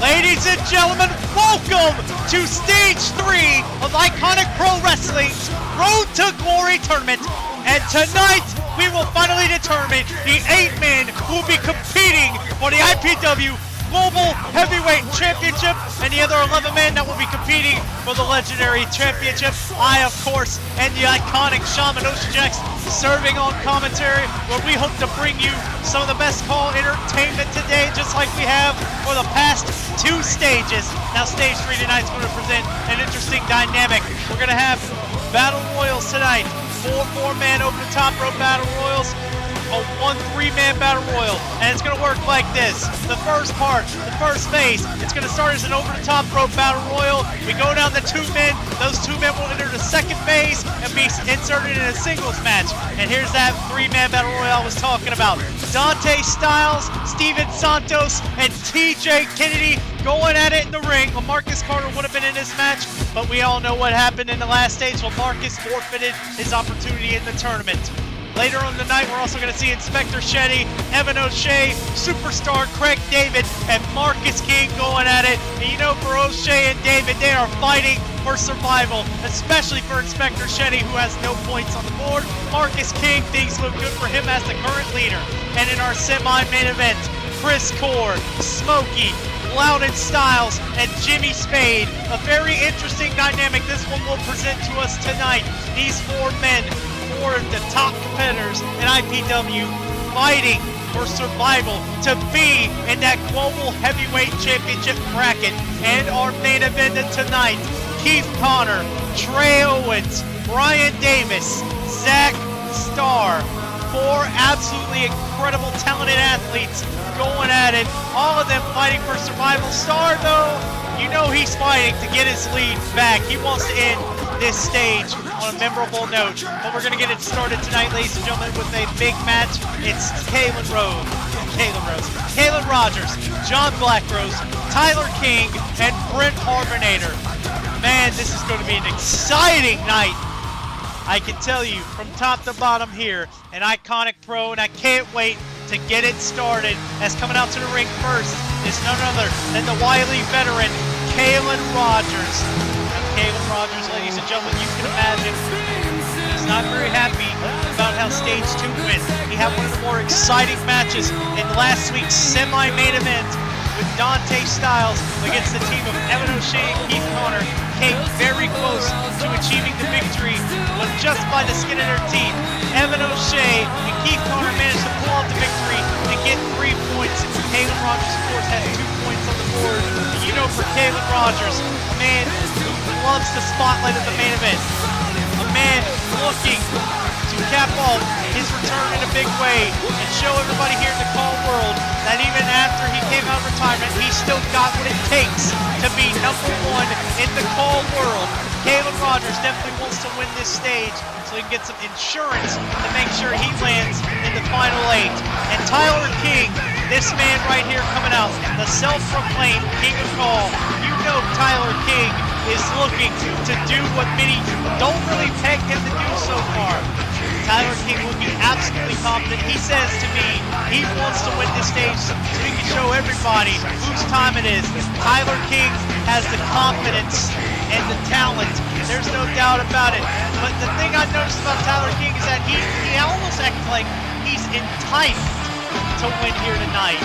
Ladies and gentlemen, welcome to Stage 3 of Iconic Pro Wrestling's Road to Glory tournament. And tonight, we will finally determine the 8 men who will be competing for the IPW Global Heavyweight Championship and the other 11 men that will be competing for the Legendary Championship. I, of course, and the Iconic Shaman Oshujax serving on commentary, where we hope to bring you some of the best call entertainment today, just like we have for the past 2 stages. Now, Stage 3 tonight is going to present an interesting dynamic. We're going to have Battle Royals tonight. 4 4-man over the top rope Battle Royals. A 1 3-man battle royal, and it's going to work like this. The first part, the first phase, it's going to start as an over-the-top rope battle royal. We go down to 2 men. Those 2 men will enter the second phase and be inserted in a singles match. And here's that 3-man battle royal I was talking about. Dante Styles, Steven Santos, and TJ Kennedy going at it in the ring. Lemarcus Carter would have been in this match, but we all know what happened in the last stage. Lemarcus forfeited his opportunity in the tournament. Later on the night, we're also going to see Inspector Shetty, Evan O'Shea, Superstar Craig David, and Marcus King going at it. And you know, for O'Shea and David, they are fighting for survival, especially for Inspector Shetty, who has no points on the board. Marcus King, things look good for him as the current leader. And in our semi-main event, Chris Core, Smokey, Loudon Styles, and Jimmy Spade. A very interesting dynamic this one will present to us tonight. These 4 men, 4 of the top competitors in IPW, fighting for survival to be in that Global Heavyweight Championship bracket. And our main event tonight, Keith Connor, Trey Owens, Brian Davis, Zach Starr. 4 absolutely incredible, talented athletes going at it. All of them fighting for survival. Starr, though, you know he's fighting to get his lead back. He wants to end this stage on a memorable note. But we're going to get it started tonight, ladies and gentlemen, with a big match. It's Kalen Rogers, John Blackrose, Tyler King, and Brent Harbonator. Man, this is going to be an exciting night. I can tell you from top to bottom here, an Iconic Pro, and I can't wait to get it started. As coming out to the ring first is none other than the wily veteran, Kalen Rogers. Kalen Rogers, ladies and gentlemen, you can imagine, he's not very happy about how Stage 2 went. He had one of the more exciting matches in last week's semi-main event with Dante Styles against the team of Evan O'Shea and Keith Connor. Came very close to achieving the victory, but just by the skin of their teeth. Evan O'Shea and Keith Connor managed to pull out the victory and get 3 points. Kalen Rogers, of course, had 2 points on the board. You know, for Kalen Rogers, a man who loves the spotlight of the main event, a man looking to cap off his return in a big way and show everybody here in the call world that even after he came out of retirement, he still got what it takes to be #1 in the call world. Kalen Rogers definitely wants to win this stage so he can get some insurance to make sure he lands in the final 8. And Tyler King, this man right here coming out, the self-proclaimed King of Call. You know Tyler King is looking to do what many don't really peg him to do so far. Tyler King looking absolutely confident. He says to me he wants to win this stage so he can show everybody whose time it is. Tyler King has the confidence and the talent. There's no doubt about it. But the thing I noticed about Tyler King is that he almost acts like he's entitled to win here tonight.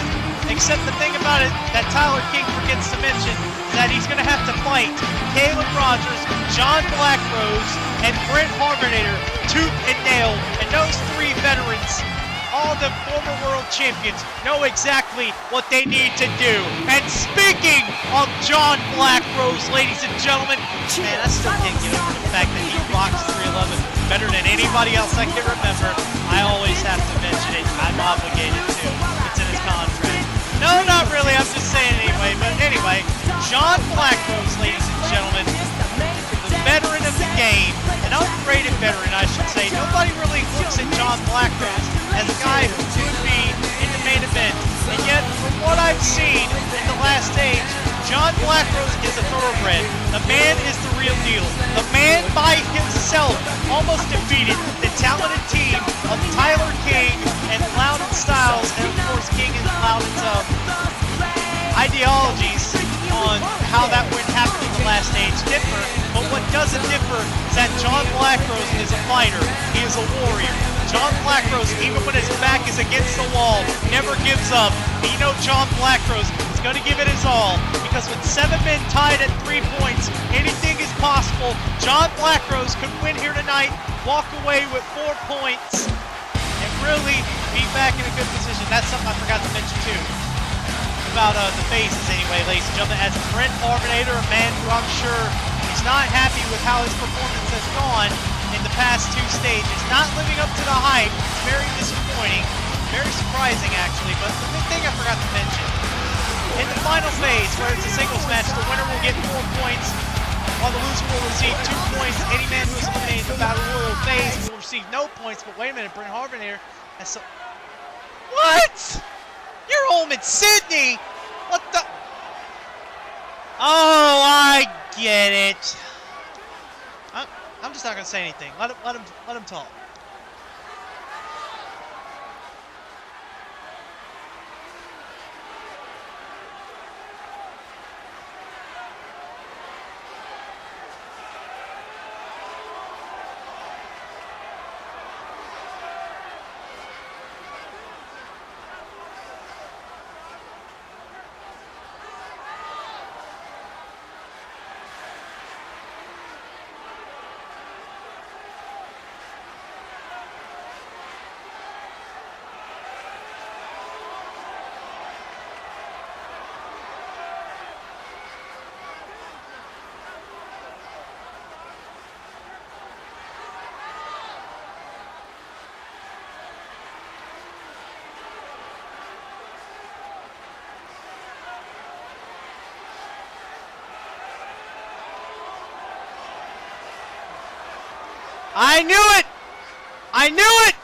Except the thing about it that Tyler King forgets to mention is that he's going to have to fight Kalen Rogers, John Blackrose, and Brent Harbonator tooth and nail. And those 3 veterans, all the former world champions, know exactly what they need to do. And speaking of John Blackrose, ladies and gentlemen, man, I still can't get over the fact that he rocks 311 better than anybody else I can remember. I always have to mention it. I'm obligated to. It's in his contract. No, not really. I'm just saying anyway. But anyway, John Blackrose, ladies and gentlemen, the veteran of the game, an underrated veteran, I should say. Nobody really looks at John Blackrose as a guy who could be in the main event. And yet, from what I've seen in the last stage, John Blackrose is a thoroughbred. The man is the real deal. The man by himself almost defeated the talented team of Tyler King and Loudon Styles, and of course King and Loudon's ideologies on how that win happened in the last stage differ, but what doesn't differ is that John Blackrose is a fighter. He is a warrior. John Blackrose, even when his back is against the wall, never gives up. And you know John Blackrose is going to give it his all, because with 7 men tied at 3 points, anything is possible. John Blackrose could win here tonight, walk away with 4 points, and really be back in a good position. That's something I forgot to mention too. About the faces anyway, ladies and gentlemen, as Brent Harvinator, a man who I'm sure is not happy with how his performance has gone in the past 2 stages, not living up to the hype. It's very disappointing, very surprising actually, but the big thing I forgot to mention, in the final phase where it's a singles match, the winner will get 4 points, while the loser will receive 2 points. Any man who is eliminated in the Battle Royal phase will receive no points, but wait a minute, Brent Harvinator has so... What? You're home in Sydney! What the? Oh, I get it. I'm just not gonna say anything. Let him talk. I knew it! I knew it!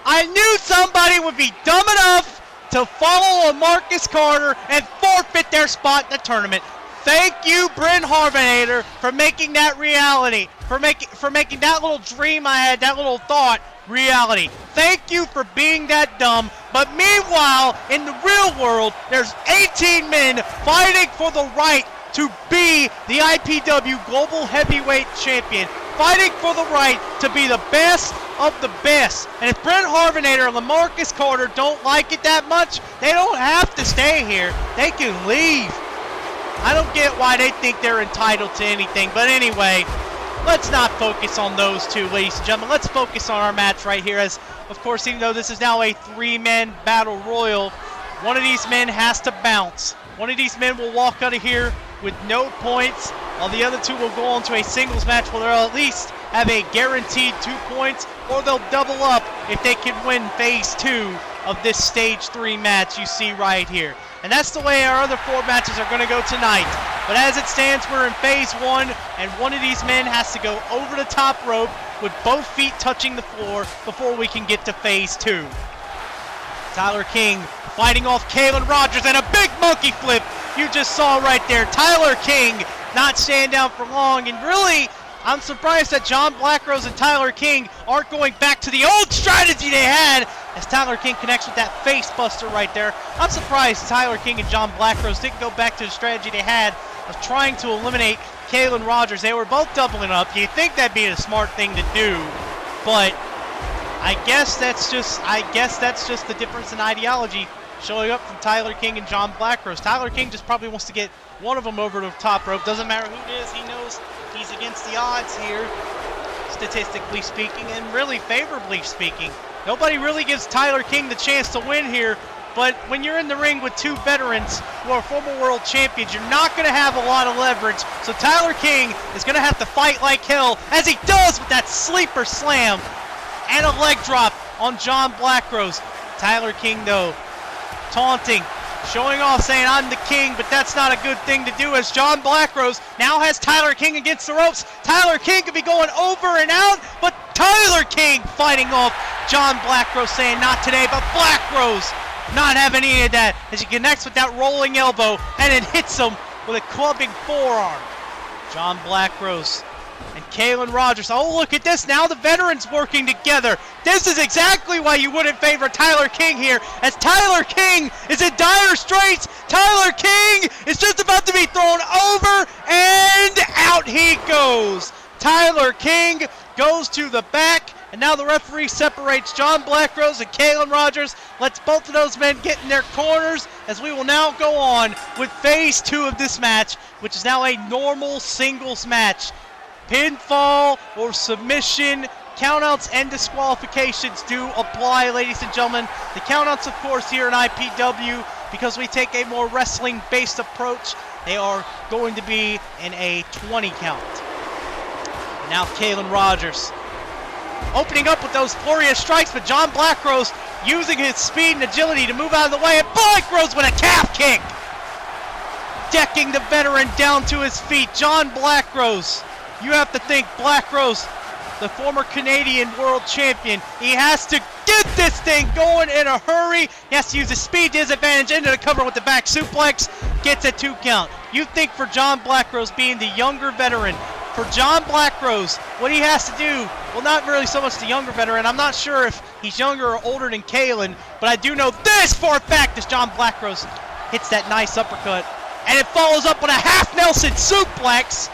I knew somebody would be dumb enough to follow Lemarcus Carter and forfeit their spot in the tournament. Thank you, Brent Harvinator, for making that reality. For making that little dream I had, that little thought, reality. Thank you for being that dumb. But meanwhile, in the real world, there's 18 men fighting for the right to be the IPW Global Heavyweight Champion. Fighting for the right to be the best of the best. And if Brent Harvinator and Lemarcus Carter don't like it that much, they don't have to stay here. They can leave. I don't get why they think they're entitled to anything. But anyway, let's not focus on those two, ladies and gentlemen. Let's focus on our match right here. As, of course, even though this is now a 3-man battle royal, one of these men has to bounce. One of these men will walk out of here with no points, while the other 2 will go on to a singles match where they'll at least have a guaranteed 2 points, or they'll double up if they can win phase 2 of this stage 3 match you see right here. And that's the way our other 4 matches are going to go tonight. But as it stands, we're in phase 1, and one of these men has to go over the top rope with both feet touching the floor before we can get to phase 2. Tyler King fighting off Kalen Rogers, and a big monkey flip you just saw right there. Tyler King not staying down for long, and really, I'm surprised that John Blackrose and Tyler King aren't going back to the old strategy they had, as Tyler King connects with that face buster right there. I'm surprised Tyler King and John Blackrose didn't go back to the strategy they had of trying to eliminate Kalen Rogers. They were both doubling up. You'd think that'd be a smart thing to do, but I guess that's just the difference in ideology showing up from Tyler King and John Blackrose. Tyler King just probably wants to get one of them over the top rope. Doesn't matter who it is, he knows he's against the odds here, statistically speaking, and really favorably speaking. Nobody really gives Tyler King the chance to win here, but when you're in the ring with 2 veterans who are former world champions, you're not going to have a lot of leverage. So Tyler King is going to have to fight like hell, as he does with that sleeper slam and a leg drop on John Blackrose. Tyler King, though, taunting, showing off, saying, I'm the king, but that's not a good thing to do, as John Blackrose now has Tyler King against the ropes. Tyler King could be going over and out, but Tyler King fighting off John Blackrose, saying, not today, but Blackrose not having any of that, as he connects with that rolling elbow, and it hits him with a clubbing forearm. John Blackrose And Kalen Rogers, oh look at this, now the veterans working together. This is exactly why you wouldn't favor Tyler King here, as Tyler King is in dire straits. Tyler King is just about to be thrown over, and out he goes. Tyler King goes to the back, and now the referee separates John Blackrose and Kalen Rogers. Lets both of those men get in their corners, as we will now go on with phase 2 of this match, which is now a normal singles match. Pinfall or submission, countouts and disqualifications do apply, ladies and gentlemen. The countouts, of course, here in IPW, because we take a more wrestling-based approach, they are going to be in a 20 count. And now Kalen Rogers opening up with those flurry of strikes, but John Blackrose using his speed and agility to move out of the way, and Blackrose with a calf kick, decking the veteran down to his feet. John Blackrose, you have to think Blackrose, the former Canadian world champion, he has to get this thing going in a hurry. He has to use his speed to his advantage into the cover with the back suplex, gets a 2 count. You think for John Blackrose, being the younger veteran, for John Blackrose, what he has to do, well, not really so much the younger veteran. I'm not sure if he's younger or older than Kalen, but I do know this for a fact as John Blackrose hits that nice uppercut, and it follows up with a half Nelson suplex.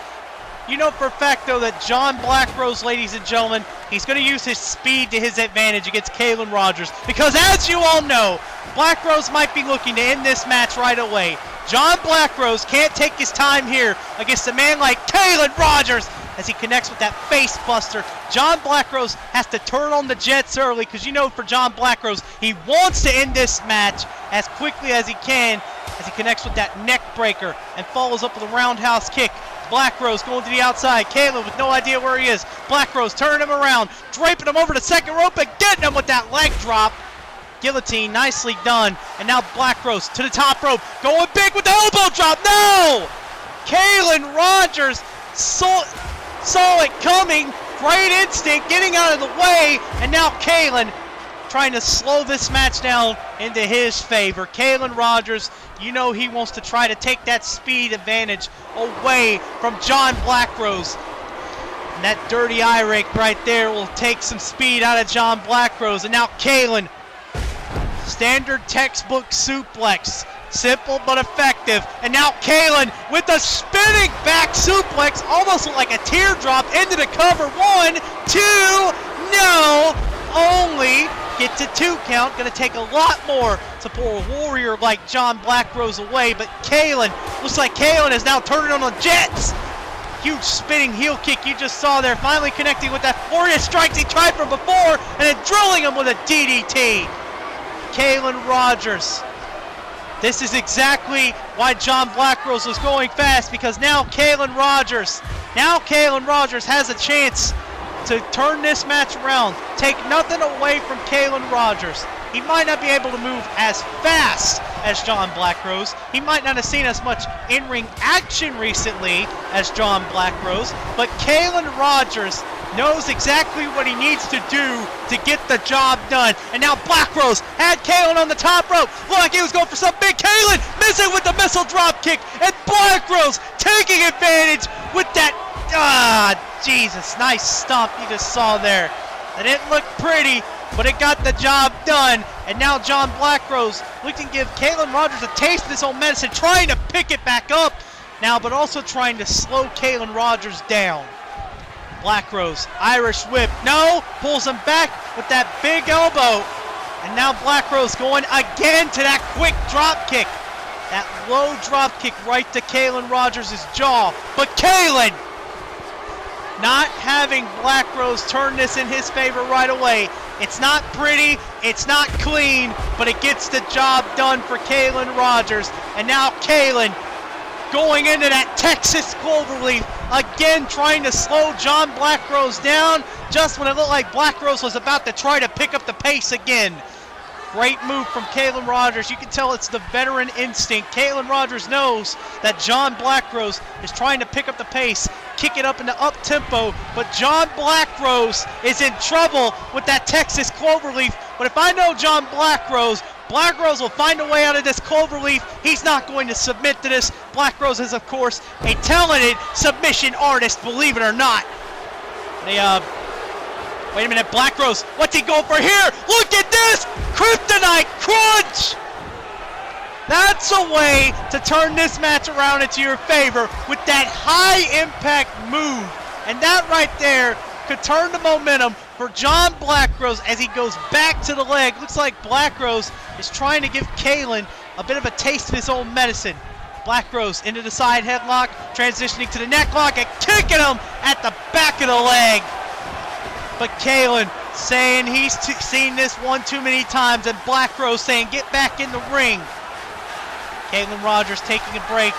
You know for a fact, though, that John Blackrose, ladies and gentlemen, he's going to use his speed to his advantage against Kalen Rogers, because as you all know, Blackrose might be looking to end this match right away. John Blackrose can't take his time here against a man like Kalen Rogers as he connects with that face buster. John Blackrose has to turn on the jets early, because you know for John Blackrose, he wants to end this match as quickly as he can as he connects with that neck breaker and follows up with a roundhouse kick. Blackrose going to the outside. Kalen with no idea where he is. Blackrose turning him around, draping him over the second rope and getting him with that leg drop. Guillotine, nicely done. And now Blackrose to the top rope, going big with the elbow drop. No! Kalen Rogers saw it coming. Great instinct, getting out of the way. And now Kalen trying to slow this match down into his favor. Kalen Rogers, you know he wants to try to take that speed advantage away from John Blackrose. And that dirty eye rake right there will take some speed out of John Blackrose. And now Kalen, standard textbook suplex. Simple but effective. And now Kalen with a spinning back suplex, almost like a teardrop into the cover. 1, 2, no, only gets a 2 count. Going to take a lot more to pull a warrior like John Blackrose away, but Kalen, looks like Kalen is now turning on the jets. Huge spinning heel kick you just saw there, finally connecting with that flurry of strikes he tried from before, and then drilling him with a DDT. Kalen Rogers. This is exactly why John Blackrose was going fast, because now Kalen Rogers has a chance to turn this match around. Take nothing away from Kalen Rogers. He might not be able to move as fast as John Blackrose. He might not have seen as much in-ring action recently as John Blackrose, but Kalen Rogers knows exactly what he needs to do to get the job done. And now Blackrose had Kalen on the top rope. Looked like he was going for some big. Kalen missing with the missile drop kick, and Blackrose taking advantage with that. Jesus, nice stomp you just saw there. It didn't look pretty, but it got the job done. And now John Blackrose, we can give Kalen Rogers a taste of his own medicine, trying to pick it back up now, but also trying to slow Kalen Rogers down. Blackrose, Irish whip, no, pulls him back with that big elbow. And now Blackrose going again to that quick drop kick. That low drop kick right to Kalen Rogers' jaw. But Kalen, not having Blackrose turn this in his favor right away. It's not pretty, it's not clean, but it gets the job done for Kalen Rogers. And now Kalen going into that Texas Cloverleaf, again trying to slow John Blackrose down, just when it looked like Blackrose was about to try to pick up the pace again. Great move from Kalen Rogers. You can tell it's the veteran instinct. Kalen Rogers knows that John Blackrose is trying to pick up the pace, kick it up into up-tempo, but John Blackrose is in trouble with that Texas Cloverleaf. But if I know John Blackrose, Blackrose will find a way out of this cloverleaf. He's not going to submit to this. Blackrose is, of course, a talented submission artist, believe it or not. Wait a minute, Blackrose, what's he going for here? Look at this! Kryptonite Crunch! That's a way to turn this match around into your favor with that high-impact move. And that right there could turn the momentum for John Blackrose as he goes back to the leg. Looks like Blackrose is trying to give Kalen a bit of a taste of his own medicine. Blackrose into the side headlock, transitioning to the neck lock and kicking him at the back of the leg. But Kalen saying he's seen this one too many times, and Blackrose saying get back in the ring. Kalen Rogers taking a break,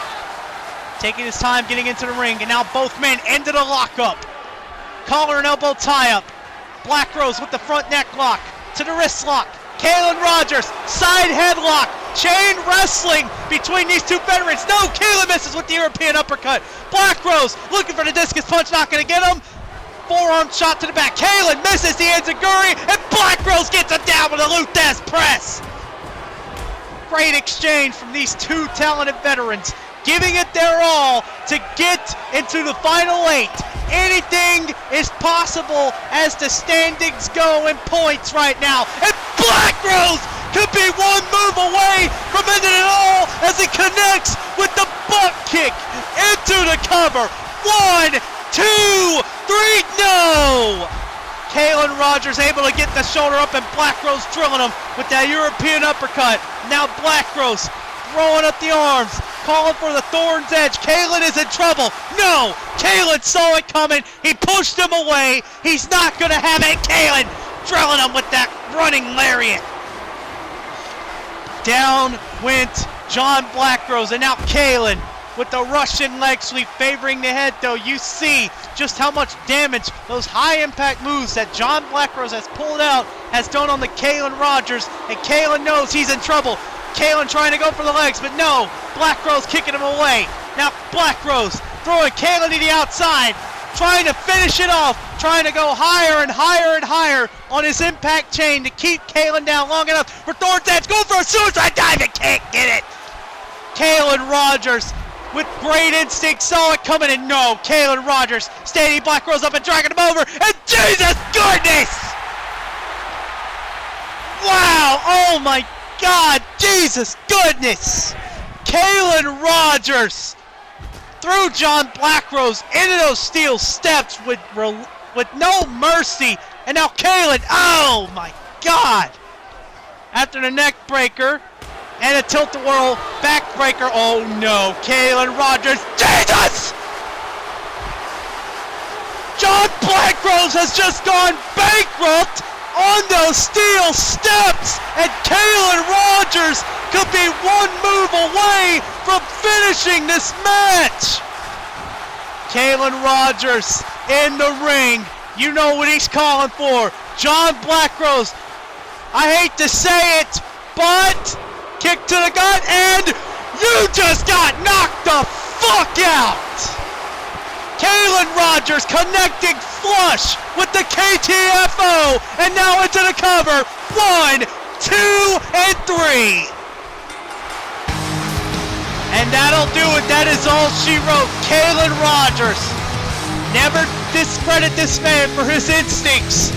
taking his time getting into the ring, and now both men into the lockup. Collar and elbow tie-up. Blackrose with the front neck lock to the wrist lock. Kalen Rogers, side headlock. Chain wrestling between these two veterans. No, Kalen misses with the European uppercut. Blackrose looking for the discus punch, not going to get him. Forearm shot to the back. Kalen misses the enziguri, and Blackrose gets him down with a Lutez press. Great exchange from these two talented veterans, giving it their all to get into the final 8. Anything is possible as the standings go in points right now. And Blackrose could be one move away from ending it all as he connects with the butt kick into the cover. 1, 2, 3, no! Kalen Rogers able to get the shoulder up, and Blackrose drilling him with that European uppercut. Now Blackrose throwing up the arms, calling for the Thorn's Edge. Kalen is in trouble. No! Kalen saw it coming. He pushed him away. He's not going to have it. Kalen drilling him with that running lariat. Down went John Blackrose, and now Kalen with the Russian leg sweep favoring the head, though. You see just how much damage those high-impact moves that John Blackrose has pulled out has done on the Kalen Rogers, and Kalen knows he's in trouble. Kalen trying to go for the legs, but no. Blackrose kicking him away. Now Blackrose throwing Kalen to the outside, trying to finish it off, trying to go higher and higher and higher on his impact chain to keep Kalen down long enough for Thorn's Edge. Go for a suicide dive and can't get it. Kalen Rogers with great instinct saw it coming, and no. Kalen Rogers standing Blackrose up and dragging him over, and Jesus goodness! Wow, oh my God, Jesus goodness! Kalen Rogers threw John Blackrose into those steel steps with no mercy, and now Kalen, oh my God! After the neck breaker and a tilt-a-whirl backbreaker, oh no, Kalen Rogers, Jesus! John Blackrose has just gone bankrupt on those steel steps, and Kalen Rogers could be one move away from finishing this match. Kalen Rogers in the ring. You know what he's calling for. John Blackrose, I hate to say it, but kick to the gut, and you just got knocked the fuck out. Kalen Rogers connecting flush with the KTFO, and now into the cover. 1, 2, and 3. And that'll do it. That is all she wrote. Kalen Rogers. Never discredit this man for his instincts,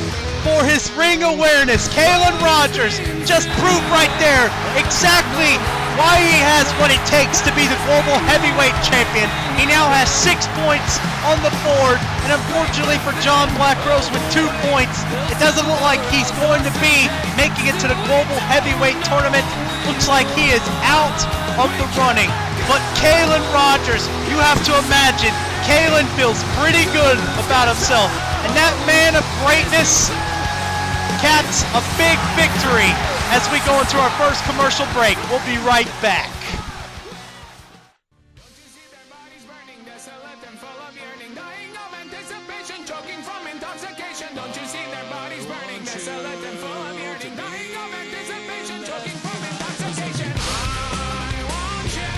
for his ring awareness. Kalen Rogers just proved right there exactly why he has what it takes to be the global heavyweight champion. He now has 6 points on the board, and unfortunately for John Blackrose with 2 points, it doesn't look like he's going to be making it to the global heavyweight tournament. Looks like he is out of the running. But Kalen Rogers, you have to imagine, Kalen feels pretty good about himself. And that man of greatness caps a big victory as we go into our first commercial break. We'll be right back. Don't you see their bodies burning, desolate and full of yearning, dying of anticipation, choking from intoxication? Don't you see their bodies burning, desolate and full of yearning, dying of anticipation, choking from intoxication? I want you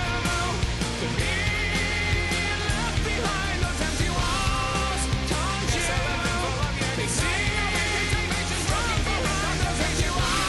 to be left behind those empty walls. Don't you be seeing of anticipation, choking from those empty walls.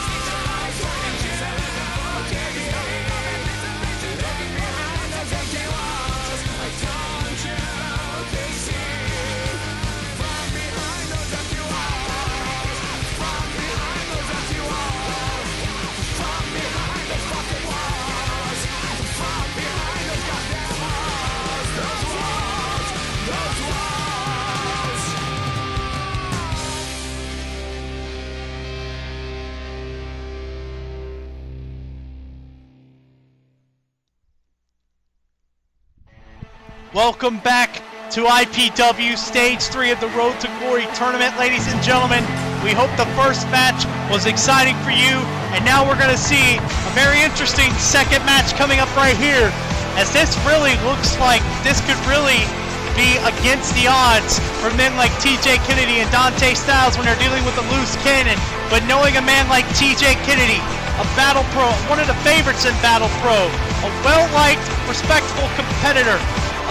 Welcome back to iPW Stage 3 of the Road to Glory tournament, ladies and gentlemen. We hope the first match was exciting for you, and now we're going to see a very interesting second match coming up right here, as this really looks like this could really be against the odds for men like TJ Kennedy and Dante Styles when they're dealing with a loose cannon. But knowing a man like TJ Kennedy, a Battle Pro, one of the favorites in Battle Pro, a well-liked, respectable competitor,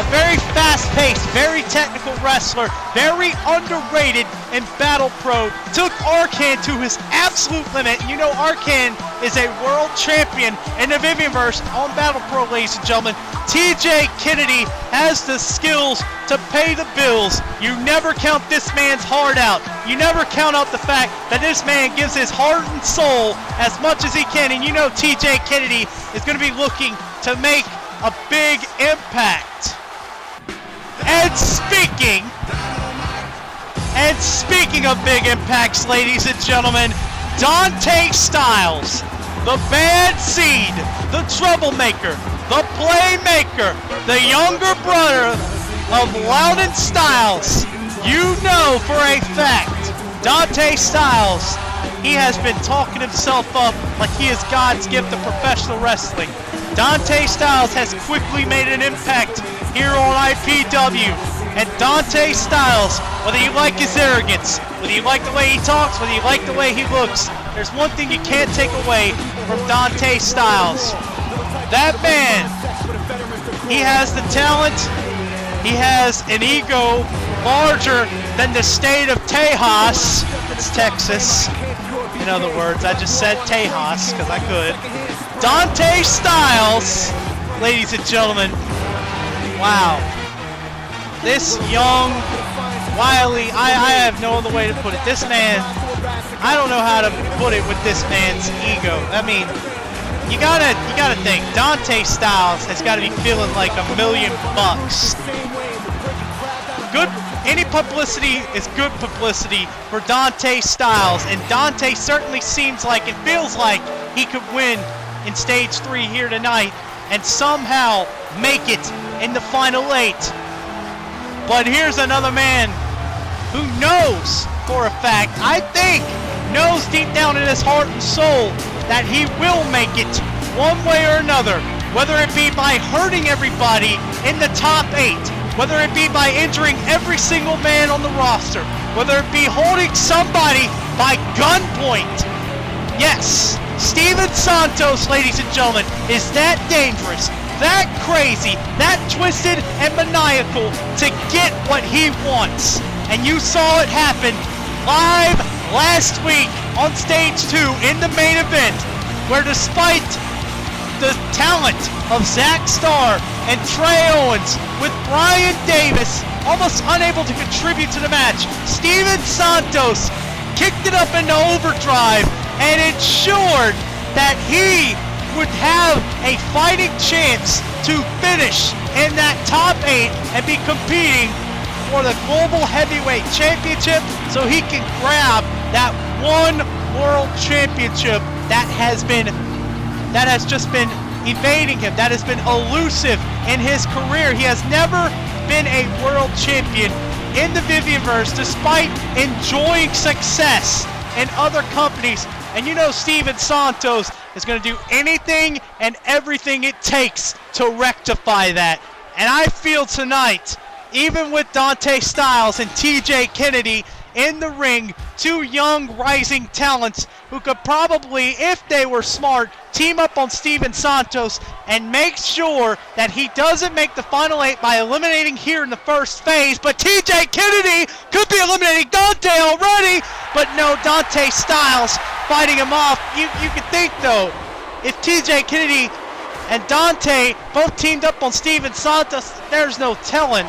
a very fast-paced, very technical wrestler, very underrated in Battle Pro, took Arcan to his absolute limit. You know Arcan is a world champion in the Vivianverse on Battle Pro, ladies and gentlemen. TJ Kennedy has the skills to pay the bills. You never count this man's heart out. You never count out the fact that this man gives his heart and soul as much as he can. And you know TJ Kennedy is going to be looking to make a big impact. And speaking of big impacts, ladies and gentlemen, Dante Styles, the bad seed, the troublemaker, the playmaker, the younger brother of Loudon Styles. You know for a fact, Dante Styles, he has been talking himself up like he is God's gift of professional wrestling. Dante Styles has quickly made an impact here on iPW. And Dante Styles, whether you like his arrogance, whether you like the way he talks, whether you like the way he looks, there's one thing you can't take away from Dante Styles. That man, he has the talent, he has an ego larger than the state of Tejas. It's Texas. In other words, I just said Tejas because I could. Dante Styles, ladies and gentlemen, wow. This young, wily, I have no other way to put it. This man, I don't know how to put it with this man's ego. I mean, you gotta think, Dante Styles has got to be feeling like $1 million. Good, any publicity is good publicity for Dante Styles, and Dante certainly seems like and feels like he could win in Stage 3 here tonight and somehow make it in the Final 8. But here's another man who knows for a fact, I think, knows deep down in his heart and soul that he will make it one way or another, whether it be by hurting everybody in the top 8, whether it be by injuring every single man on the roster, whether it be holding somebody by gunpoint. Yes, Steven Santos, ladies and gentlemen, is that dangerous, that crazy, that twisted and maniacal to get what he wants. And you saw it happen live last week on Stage 2 in the main event, where despite the talent of Zach Starr and Trey Owens, with Brian Davis almost unable to contribute to the match, Steven Santos kicked it up into overdrive and ensured that he would have a fighting chance to finish in that top 8 and be competing for the Global Heavyweight Championship, so he can grab that one World Championship that has just been evading him, that has been elusive in his career. He has never been a world champion in the Vivianverse despite enjoying success in other companies. And you know Steven Santos is going to do anything and everything it takes to rectify that. And I feel tonight, even with Dante Styles and TJ Kennedy in the ring, two young rising talents who could probably, if they were smart, team up on Steven Santos and make sure that he doesn't make the Final 8 by eliminating here in the first phase. But TJ Kennedy could be eliminating Dante already, but no, Dante Styles fighting him off. You could think though, if TJ Kennedy and Dante both teamed up on Steven Santos, there's no telling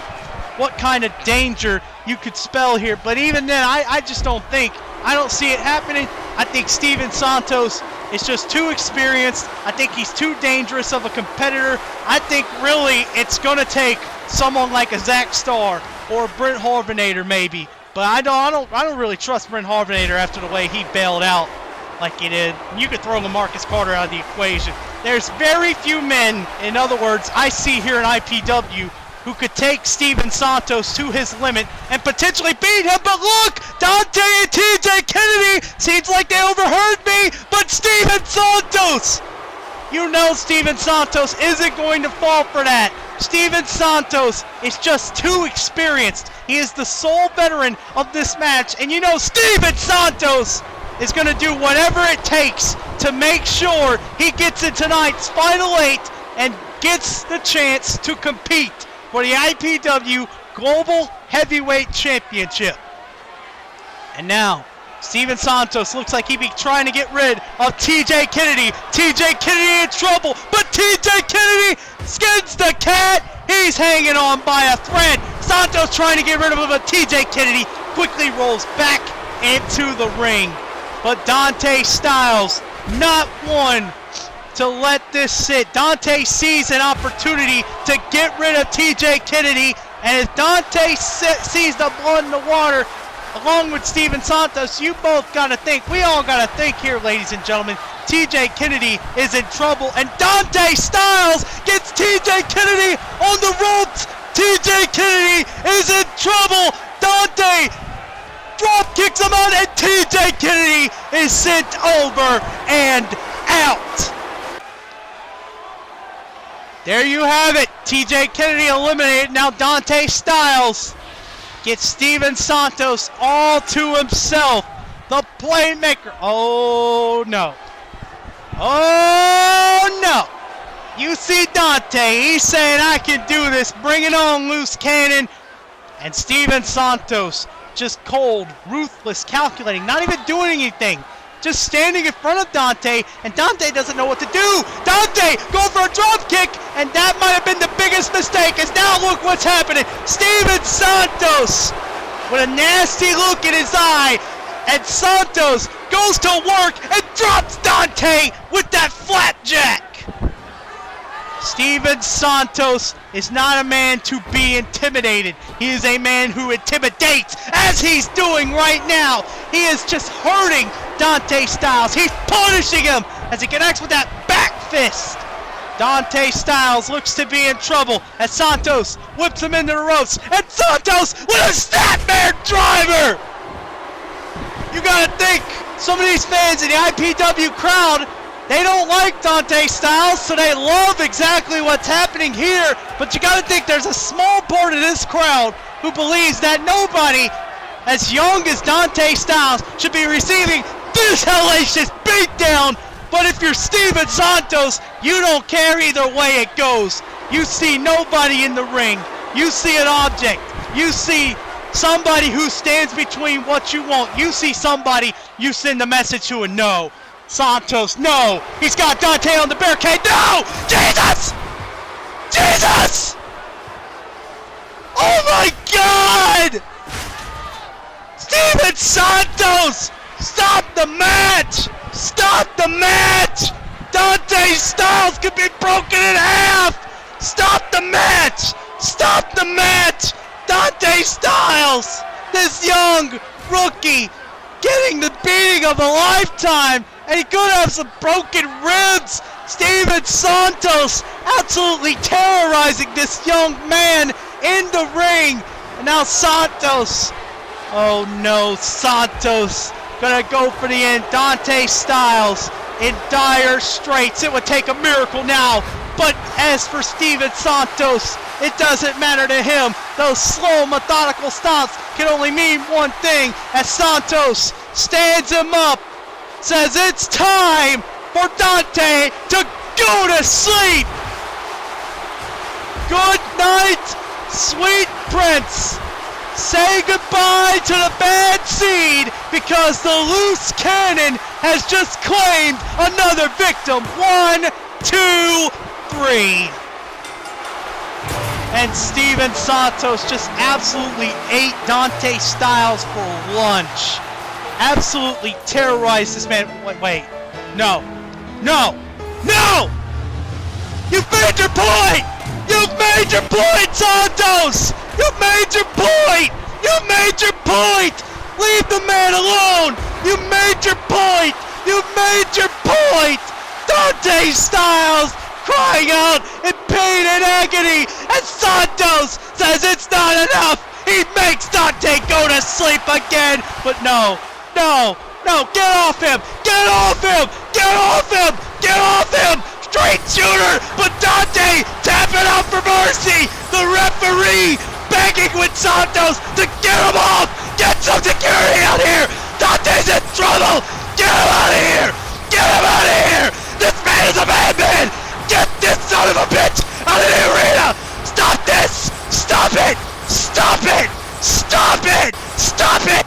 what kind of danger you could spell here. But even then, I just don't see it happening. I think Steven Santos is just too experienced. I think he's too dangerous of a competitor. I think really it's going to take someone like a Zach Starr or a Brent Harvenator maybe. But I don't really trust Brent Harvenator after the way he bailed out like he did. You could throw Lemarcus Carter out of the equation. There's very few men, in other words, I see here in IPW who could take Steven Santos to his limit and potentially beat him. But look, Dante and TJ Kennedy, seems like they overheard me, but Steven Santos, you know Steven Santos isn't going to fall for that. Steven Santos is just too experienced. He is the sole veteran of this match, and you know Steven Santos is going to do whatever it takes to make sure he gets in tonight's Final 8 and gets the chance to compete for the iPW Global Heavyweight Championship. And now, Steven Santos looks like he'd be trying to get rid of TJ Kennedy. TJ Kennedy in trouble, but TJ Kennedy skins the cat. He's hanging on by a thread. Santos trying to get rid of him, but TJ Kennedy quickly rolls back into the ring. But Dante Styles, not one to let this sit. Dante sees an opportunity to get rid of TJ Kennedy, and if Dante sees the blood in the water, along with Steven Santos, you both got to think, we all got to think here, ladies and gentlemen, TJ Kennedy is in trouble, and Dante Styles gets TJ Kennedy on the ropes. TJ Kennedy is in trouble. Dante drop kicks him out, and TJ Kennedy is sent over and out. There you have it. TJ Kennedy eliminated. Now Dante Styles gets Steven Santos all to himself. The playmaker. Oh no. Oh no. You see Dante. He's saying, I can do this. Bring it on, loose cannon. And Steven Santos just cold, ruthless, calculating, not even doing anything. Just standing in front of Dante, and Dante doesn't know what to do. Dante going for a drop kick, and that might have been the biggest mistake, as now look what's happening. Steven Santos with a nasty look in his eye, and Santos goes to work and drops Dante with that flapjack. Steven Santos is not a man to be intimidated. He is a man who intimidates, as he's doing right now. He is just hurting Dante Styles. He's punishing him as he connects with that back fist. Dante Styles looks to be in trouble as Santos whips him into the ropes. And Santos with a Snapmare driver! You gotta think, some of these fans in the iPW crowd, they don't like Dante Styles, so they love exactly what's happening here. But you gotta think there's a small part of this crowd who believes that nobody as young as Dante Styles should be receiving this hellacious beatdown. But if you're Steven Santos, you don't care either way it goes. You see nobody in the ring. You see an object. You see somebody who stands between what you want. You see somebody you send a message to and no. Santos, no! He's got Dante on the barricade. No! Jesus! Jesus! Oh my God! Steven Santos! Stop the match! Stop the match! Dante Styles could be broken in half! Stop the match! Stop the match! Dante Styles! This young rookie getting the beating of a lifetime! And he could have some broken ribs. Steven Santos absolutely terrorizing this young man in the ring. And now Santos. Oh no, Santos gonna go for the end. Dante Styles in dire straits. It would take a miracle now. But as for Steven Santos, it doesn't matter to him. Those slow, methodical stomps can only mean one thing. As Santos stands him up, says it's time for Dante to go to sleep. Good night, sweet prince. Say goodbye to the bad seed because the loose cannon has just claimed another victim. 1, 2, 3. And Steven Santos just absolutely ate Dante Styles for lunch. Absolutely terrorized this man. Wait. No. You've made your point! You've made your point, Santos! You've made your point! You've made your point! Leave the man alone! You made your point! You've made your point! Dante Styles crying out in pain and agony, and Santos Santos says it's not enough. He makes Dante go to sleep again. But no, no, no, get off him. Get off him. Get off him. Get off him. Straight shooter, but Dante tapping out for mercy. The referee begging with Santos to get him off. Get some security out here. Dante's in trouble. Get him out of here. Get him out of here. This man is a madman. Get this son of a bitch out of the arena. Stop this. Stop it. Stop it. Stop it. Stop it.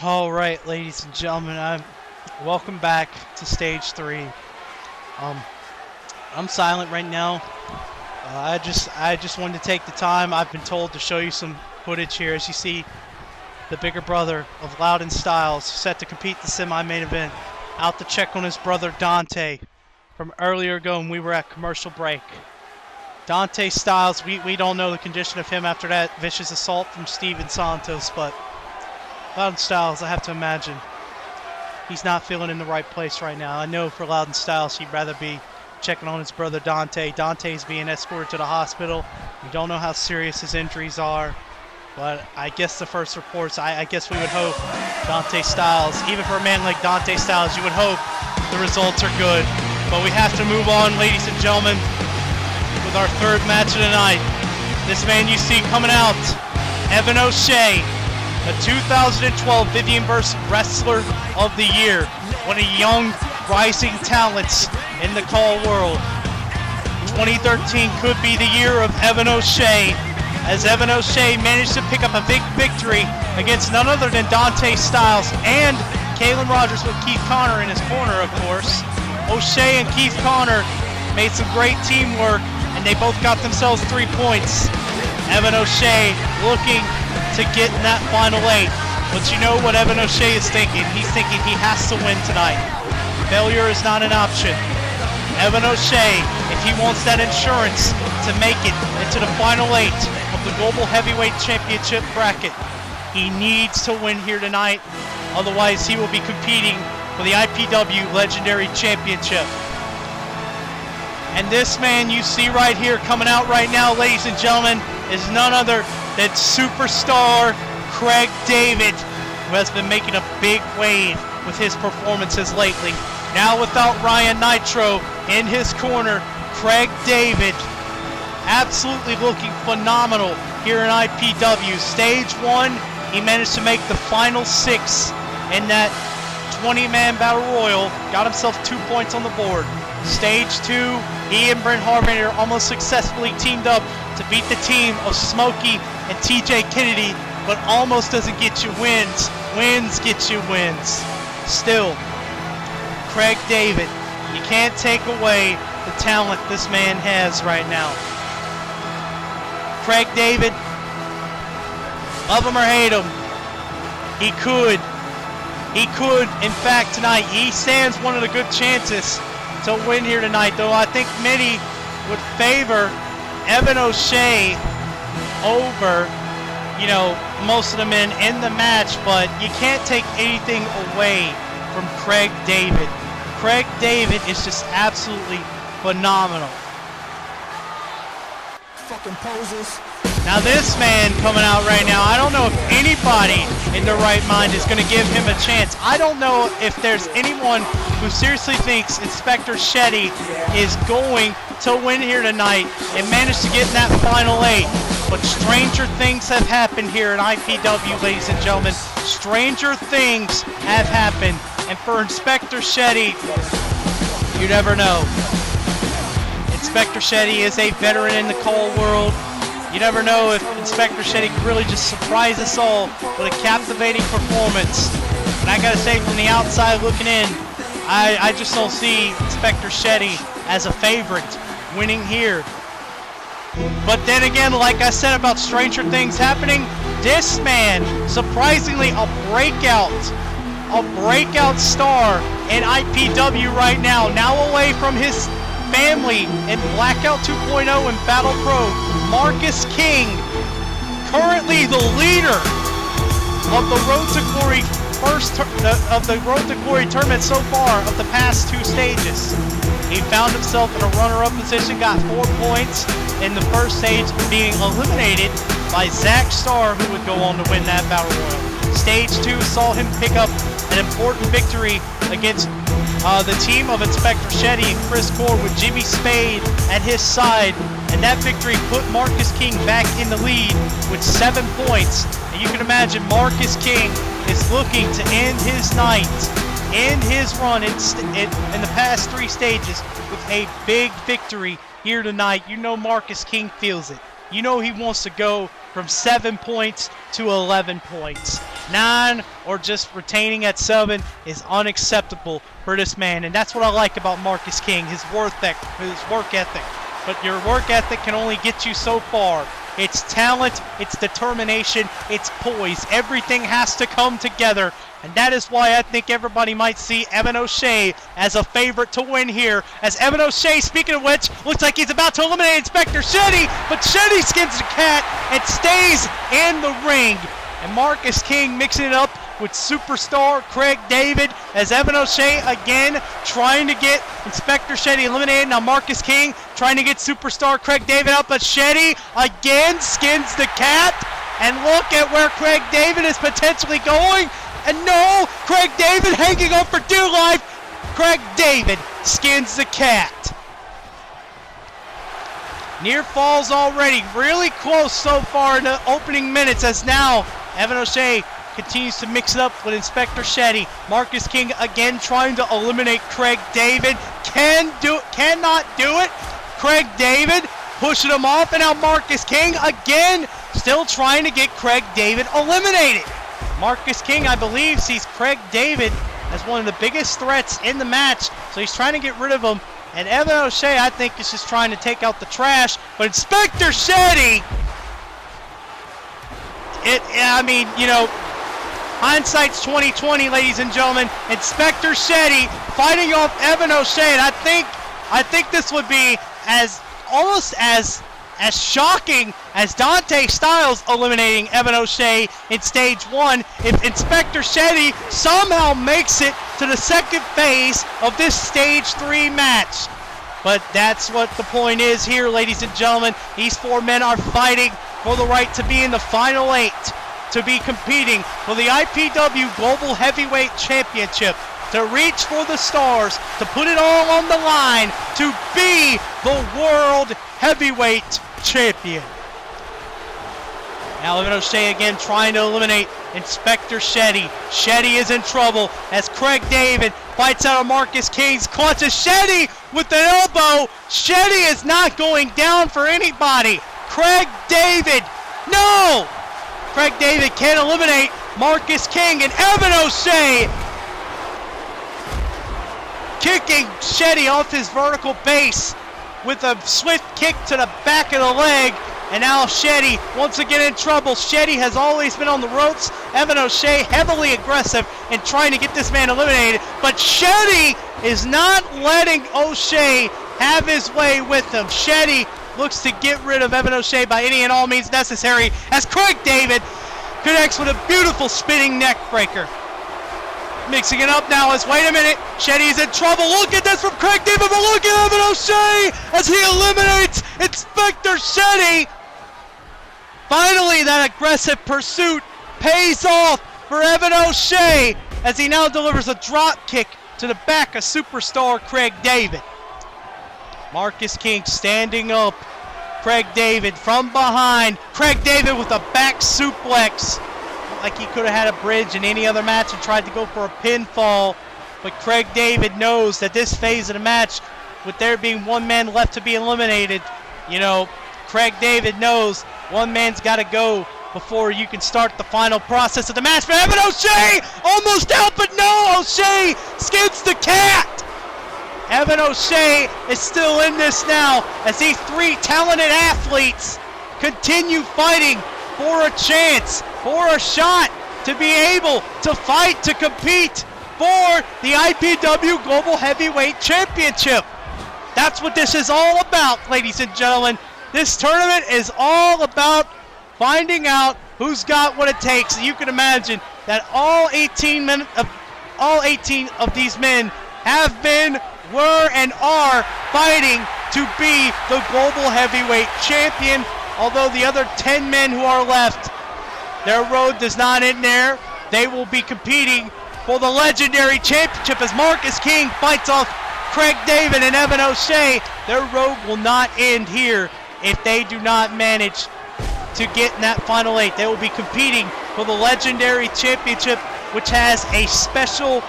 All right, ladies and gentlemen, welcome back to stage 3. I'm silent right now. I just wanted to take the time. I've been told to show you some footage here. As you see, the bigger brother of Loudon Styles, set to compete the semi-main event, out to check on his brother Dante from earlier ago when we were at commercial break. Dante Styles, we don't know the condition of him after that vicious assault from Steven Santos, but Loudon Styles, I have to imagine, he's not feeling in the right place right now. I know for Loudon Styles, he'd rather be checking on his brother Dante. Dante's being escorted to the hospital. We don't know how serious his injuries are, but I guess the first reports, I guess we would hope Dante Styles, even for a man like Dante Styles, you would hope the results are good. But we have to move on, ladies and gentlemen, with our third match of the night. This man you see coming out, Evan O'Shea, a 2012 Vivianverse Wrestler of the Year, one of young rising talents in the call world. 2013 could be the year of Evan O'Shea, as Evan O'Shea managed to pick up a big victory against none other than Dante Styles and Kalen Rogers with Keith Connor in his corner, of course. O'Shea and Keith Connor made some great teamwork, and they both got themselves 3 points. Evan O'Shea looking to get in that final 8. But you know what Evan O'Shea is thinking? He's thinking he has to win tonight. Failure is not an option. Evan O'Shea, if he wants that insurance to make it into the final 8 of the Global Heavyweight Championship bracket, he needs to win here tonight. Otherwise, he will be competing for the IPW Legendary Championship. And this man you see right here coming out right now, ladies and gentlemen, is none other than superstar Craig David, who has been making a big wave with his performances lately. Now without Ryan Nitro in his corner, Craig David absolutely looking phenomenal here in IPW. Stage 1, he managed to make the final 6 in that 20-man battle royal, got himself 2 points on the board. Stage 2, he and Brent Harvinator almost successfully teamed up to beat the team of Smokey and TJ Kennedy, but almost doesn't get you wins. Wins get you wins. Still, Craig David, you can't take away the talent this man has right now. Craig David, love him or hate him, he could, in fact, tonight, he stands one of the good chances to win here tonight, though I think many would favor Evan O'Shea over, you know, most of the men in the match, but you can't take anything away from Craig David. Craig David is just absolutely phenomenal. Fucking poses. Now this man coming out right now, I don't know if anybody in their right mind is going to give him a chance. I don't know if there's anyone who seriously thinks Inspector Shetty is going to win here tonight and manage to get in that final 8. But stranger things have happened here in IPW, ladies and gentlemen. Stranger things have happened. And for Inspector Shetty, you never know. Inspector Shetty is a veteran in the call world. You never know if Inspector Shetty could really just surprise us all with a captivating performance. And I gotta say, from the outside looking in, I just don't see Inspector Shetty as a favorite winning here. But then again, like I said about stranger things happening, this man, surprisingly a breakout star in IPW right now away from his family in Blackout 2.0 and Battle Pro. Marcus King, currently the leader of the Road to Glory tournament so far of the past 2 stages. He found himself in a runner-up position, got 4 points in the first stage, being eliminated by Zach Starr, who would go on to win that Battle Royal. Stage 2 saw him pick up an important victory against the team of Inspector Shetty and Chris Core with Jimmy Spade at his side, and that victory put Marcus King back in the lead with 7 points. And you can imagine Marcus King is looking to end his night, end his run in the past 3 stages with a big victory here tonight. You know Marcus King feels it. You know he wants to go from 7 points to 11 points. 9 or just retaining at 7 is unacceptable for this man, and that's what I like about Marcus King, his work ethic. But your work ethic can only get you so far. It's talent, it's determination, it's poise. Everything has to come together, and that is why I think everybody might see Evan O'Shea as a favorite to win here. As Evan O'Shea, speaking of which, looks like he's about to eliminate Inspector Shetty, but Shetty skins the cat and stays in the ring. And Marcus King mixing it up with superstar Craig David, as Evan O'Shea again trying to get Inspector Shetty eliminated. Now Marcus King trying to get superstar Craig David up, but Shetty again skins the cat. And look at where Craig David is potentially going. And no, Craig David hanging on for dear life. Craig David skins the cat. Near falls already, really close so far in the opening minutes, as now Evan O'Shea continues to mix it up with Inspector Shetty. Marcus King again trying to eliminate Craig David. Cannot do it. Craig David pushing him off, and now Marcus King again still trying to get Craig David eliminated. Marcus King, I believe, sees Craig David as one of the biggest threats in the match, so he's trying to get rid of him. And Evan O'Shea, I think, is just trying to take out the trash. But Inspector Shetty, hindsight's 20/20, ladies and gentlemen. Inspector Shetty fighting off Evan O'Shea, and I think this would be almost as shocking as Dante Styles eliminating Evan O'Shea in stage 1 if Inspector Shetty somehow makes it to the second phase of this stage 3 match. But that's what the point is here, ladies and gentlemen. These 4 men are fighting for the right to be in the final 8, to be competing for the IPW Global Heavyweight Championship, to reach for the stars, to put it all on the line, to be the World Heavyweight Champion. Now Evan O'Shea again trying to eliminate Inspector Shetty. Shetty is in trouble as Craig David fights out of Marcus King's clutches. Shetty with an elbow. Shetty is not going down for anybody. Craig David, no! Craig David can't eliminate Marcus King, and Evan O'Shea kicking Shetty off his vertical base with a swift kick to the back of the leg. And now Shetty once again in trouble. Shetty has always been on the ropes. Evan O'Shea heavily aggressive in trying to get this man eliminated. But Shetty is not letting O'Shea have his way with him. Shetty looks to get rid of Evan O'Shea by any and all means necessary, as Craig David connects with a beautiful spinning neck breaker. Mixing it up now as, wait a minute, Shetty's in trouble. Look at this from Craig David, but look at Evan O'Shea as he eliminates Inspector Shetty. Finally, that aggressive pursuit pays off for Evan O'Shea as he now delivers a drop kick to the back of superstar Craig David. Marcus King standing up Craig David from behind. Craig David with a back suplex. Like he could have had a bridge in any other match and tried to go for a pinfall. But Craig David knows that this phase of the match, with there being one man left to be eliminated, you know, Craig David knows one man's got to go before you can start the final process of the match. But Evan O'Shea almost out, but no, O'Shea skids the cat. Evan O'Shea is still in this now as these three talented athletes continue fighting for a chance, for a shot to be able to fight, to compete for the IPW Global Heavyweight Championship. That's what this is all about, ladies and gentlemen. This tournament is all about finding out who's got what it takes. You can imagine that all 18 of these men have been, were, and are fighting to be the Global Heavyweight Champion. Although the other 10 men who are left, their road does not end there. They will be competing for the legendary championship as Marcus King fights off Craig David and Evan O'Shea. Their road will not end here if they do not manage to get in that final 8. They will be competing for the legendary championship, which has a special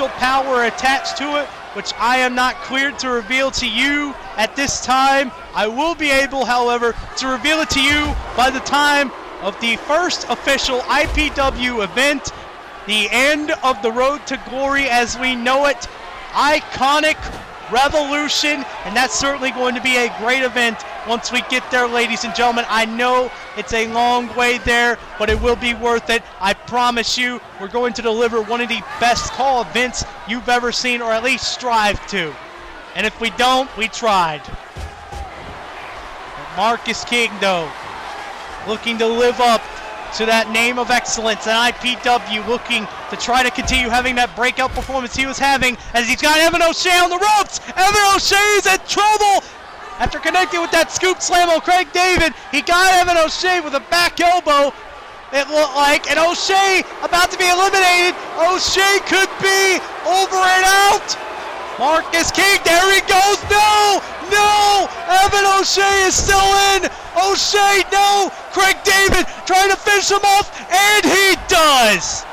power attached to it, which I am not cleared to reveal to you at this time. I will be able, however, to reveal it to you by the time of the first official IPW event, the end of the road to glory as we know it, Iconic Revolution, and that's certainly going to be a great event once we get there, ladies and gentlemen. I know it's a long way there, but it will be worth it. I promise you, we're going to deliver one of the best call events you've ever seen, or at least strive to. And if we don't, we tried. But Marcus King, though, looking to live up to that name of excellence, and IPW looking to try to continue having that breakout performance he was having as he's got Evan O'Shea on the ropes. Evan O'Shea is in trouble after connecting with that scoop slam on Craig David. He got Evan O'Shea with a back elbow, it looked like, and O'Shea about to be eliminated. O'Shea could be over and out. Marcus King, there he goes. No, no, Evan O'Shea is still in. O'Shea, no, Craig David trying to finish him off, and he does.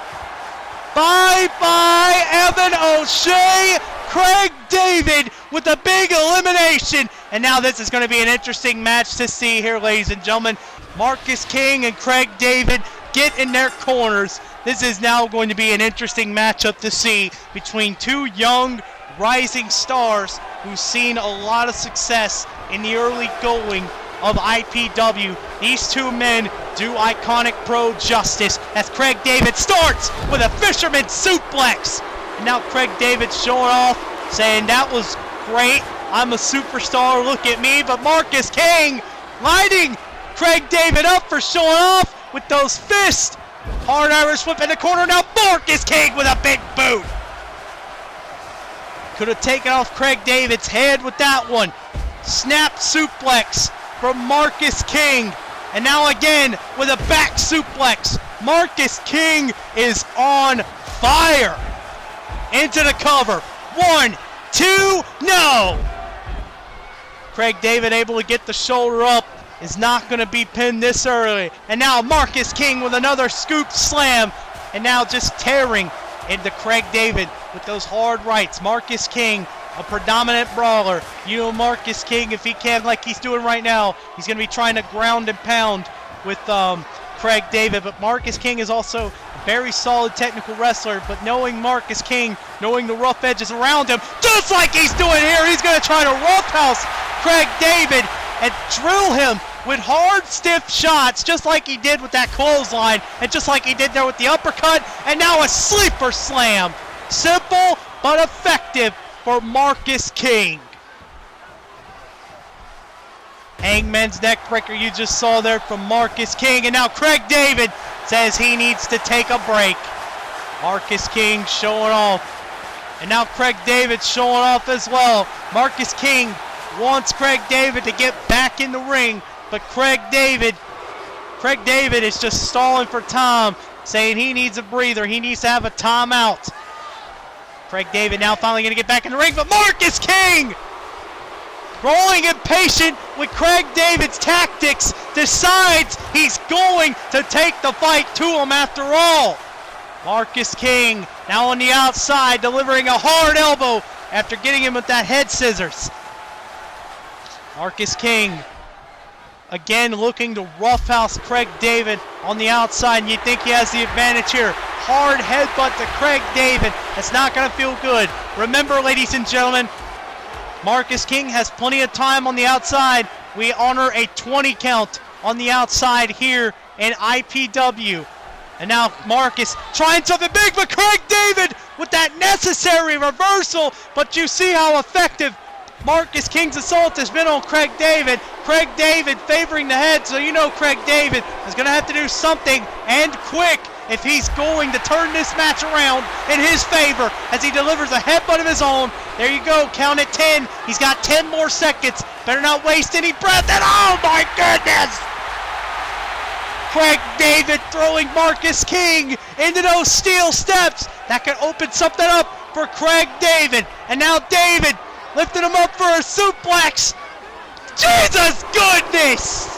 Bye-bye, Evan O'Shea. Craig David with a big elimination. And now this is going to be an interesting match to see here, ladies and gentlemen. Marcus King and Craig David get in their corners. This is now going to be an interesting matchup to see between two young rising stars who've seen a lot of success in the early going of IPW. These two men do Iconic Pro justice as Craig David starts with a fisherman suplex. And now Craig David showing off, saying that was great, I'm a superstar, look at me. But Marcus King lighting Craig David up for showing off with those fists. Hard Irish whip in the corner, now Marcus King with a big boot. Could have taken off Craig David's head with that one. Snap suplex from Marcus King. And now again with a back suplex. Marcus King is on fire. Into the cover. 1, 2, no! Craig David able to get the shoulder up. Is not going to be pinned this early. And now Marcus King with another scoop slam. And now just tearing into Craig David with those hard rights. Marcus King, a predominant brawler. You know Marcus King, if he can, like he's doing right now, he's going to be trying to ground and pound with Craig David. But Marcus King is also a very solid technical wrestler. But knowing Marcus King, knowing the rough edges around him, just like he's doing here, he's going to try to roughhouse Craig David and drill him with hard, stiff shots, just like he did with that clothesline, and just like he did there with the uppercut, and now a sleeper slam. Simple, but effective for Marcus King. Hangman's neckbreaker you just saw there from Marcus King, and now Craig David says he needs to take a break. Marcus King showing off, and now Craig David showing off as well. Marcus King wants Craig David to get back in the ring, but Craig David is just stalling for time, saying he needs a breather, he needs to have a timeout. Craig David now finally going to get back in the ring, but Marcus King growing impatient with Craig David's tactics, decides he's going to take the fight to him after all. Marcus King now on the outside, delivering a hard elbow after getting him with that head scissors. Marcus King again looking to roughhouse Craig David on the outside, and you think he has the advantage here. Hard headbutt to Craig David. That's not going to feel good. Remember, ladies and gentlemen, Marcus King has plenty of time on the outside. We honor a 20 count on the outside here in IPW. And now Marcus trying something big, but Craig David with that necessary reversal. But you see how effective Marcus King's assault has been on Craig David. Craig David favoring the head, so you know Craig David is going to have to do something, and quick, if he's going to turn this match around in his favor as he delivers a headbutt of his own. There you go, count at 10. He's got 10 more seconds. Better not waste any breath, and oh my goodness! Craig David throwing Marcus King into those steel steps. That could open something up for Craig David. And now David lifting him up for a suplex. Jesus goodness!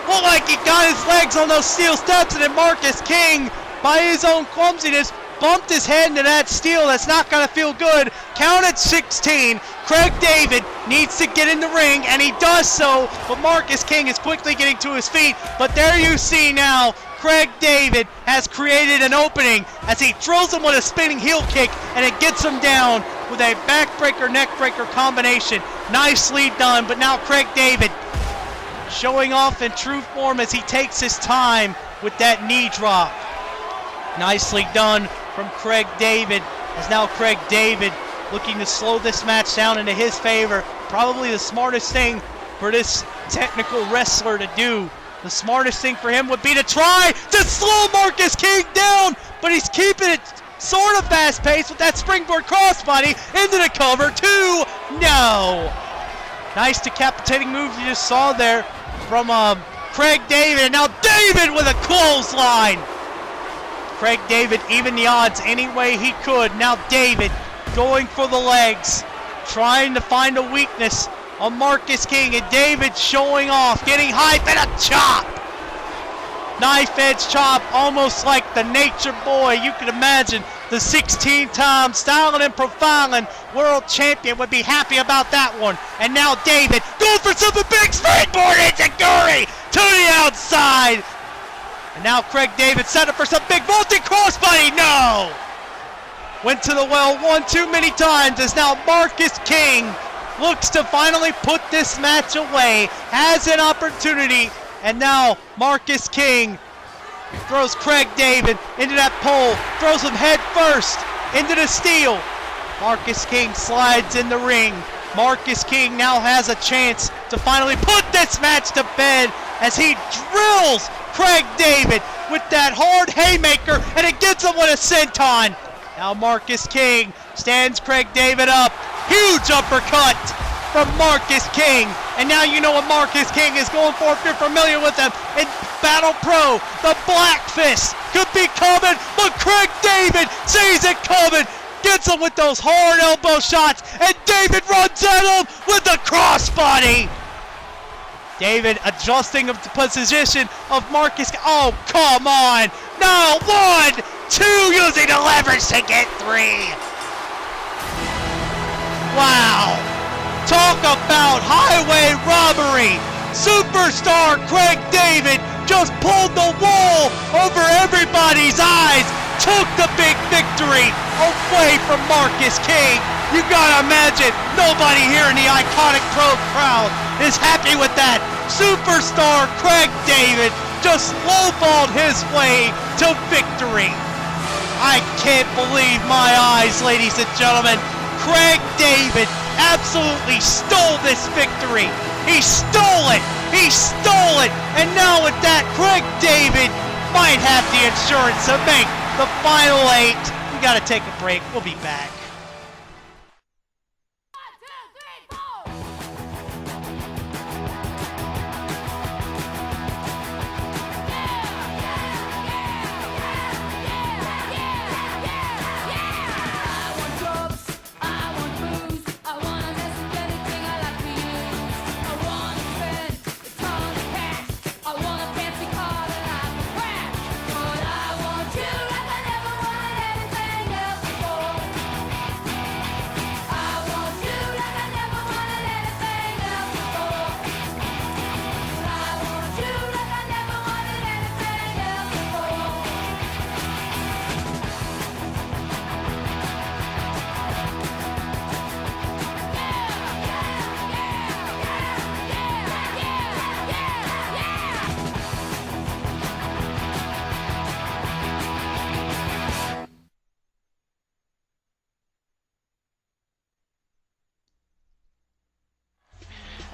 Looked like he got his legs on those steel steps, and then Marcus King, by his own clumsiness, bumped his head into that steel. That's not going to feel good. Count at 16. Craig David needs to get in the ring, and he does so, but Marcus King is quickly getting to his feet. But there you see now, Craig David has created an opening as he drills him with a spinning heel kick, and it gets him down with a backbreaker, neckbreaker combination. Nicely done, but now Craig David showing off in true form as he takes his time with that knee drop. Nicely done from Craig David, as now Craig David looking to slow this match down into his favor. Probably the smartest thing for this technical wrestler to do. The smartest thing for him would be to try to slow Marcus King down, but he's keeping it sort of fast-paced with that springboard crossbody into the cover. 2, no. Nice decapitating move you just saw there from Craig David, and now David with a clothesline. Craig David even the odds any way he could. Now David going for the legs, trying to find a weakness on Marcus King, and David showing off, getting hype, and a chop. Knife edge chop, almost like the Nature Boy. You can imagine the 16-time styling and profiling world champion would be happy about that one. And now David going for something big, springboard enziguri to the outside. And now Craig David set up for some big vaulting crossbody. No! Went to the well one too many times, as now Marcus King looks to finally put this match away, has an opportunity, and now Marcus King throws Craig David into that pole, throws him head first into the steel. Marcus King slides in the ring. Marcus King now has a chance to finally put this match to bed as he drills Craig David with that hard haymaker, and it gets him with a senton. Now Marcus King stands Craig David up. Huge uppercut from Marcus King. And now you know what Marcus King is going for if you're familiar with him. In Battle Pro, the Black Fist could be coming, but Craig David sees it coming. Gets him with those hard elbow shots, and David runs at him with the crossbody. David adjusting the position of Marcus. Oh, come on. No, 1, 2, using the leverage to get 3. Wow. Talk about highway robbery. Superstar Craig David just pulled the wool over everybody's eyes. Took the big victory away from Marcus King. You gotta imagine nobody here in the Iconic Pro crowd is happy with that. Superstar Craig David just lowballed his way to victory. I can't believe my eyes, ladies and gentlemen. Craig David absolutely stole this victory. He stole it. He stole it. And now with that, Craig David might have the insurance to make the final 8. We gotta take a break. We'll be back.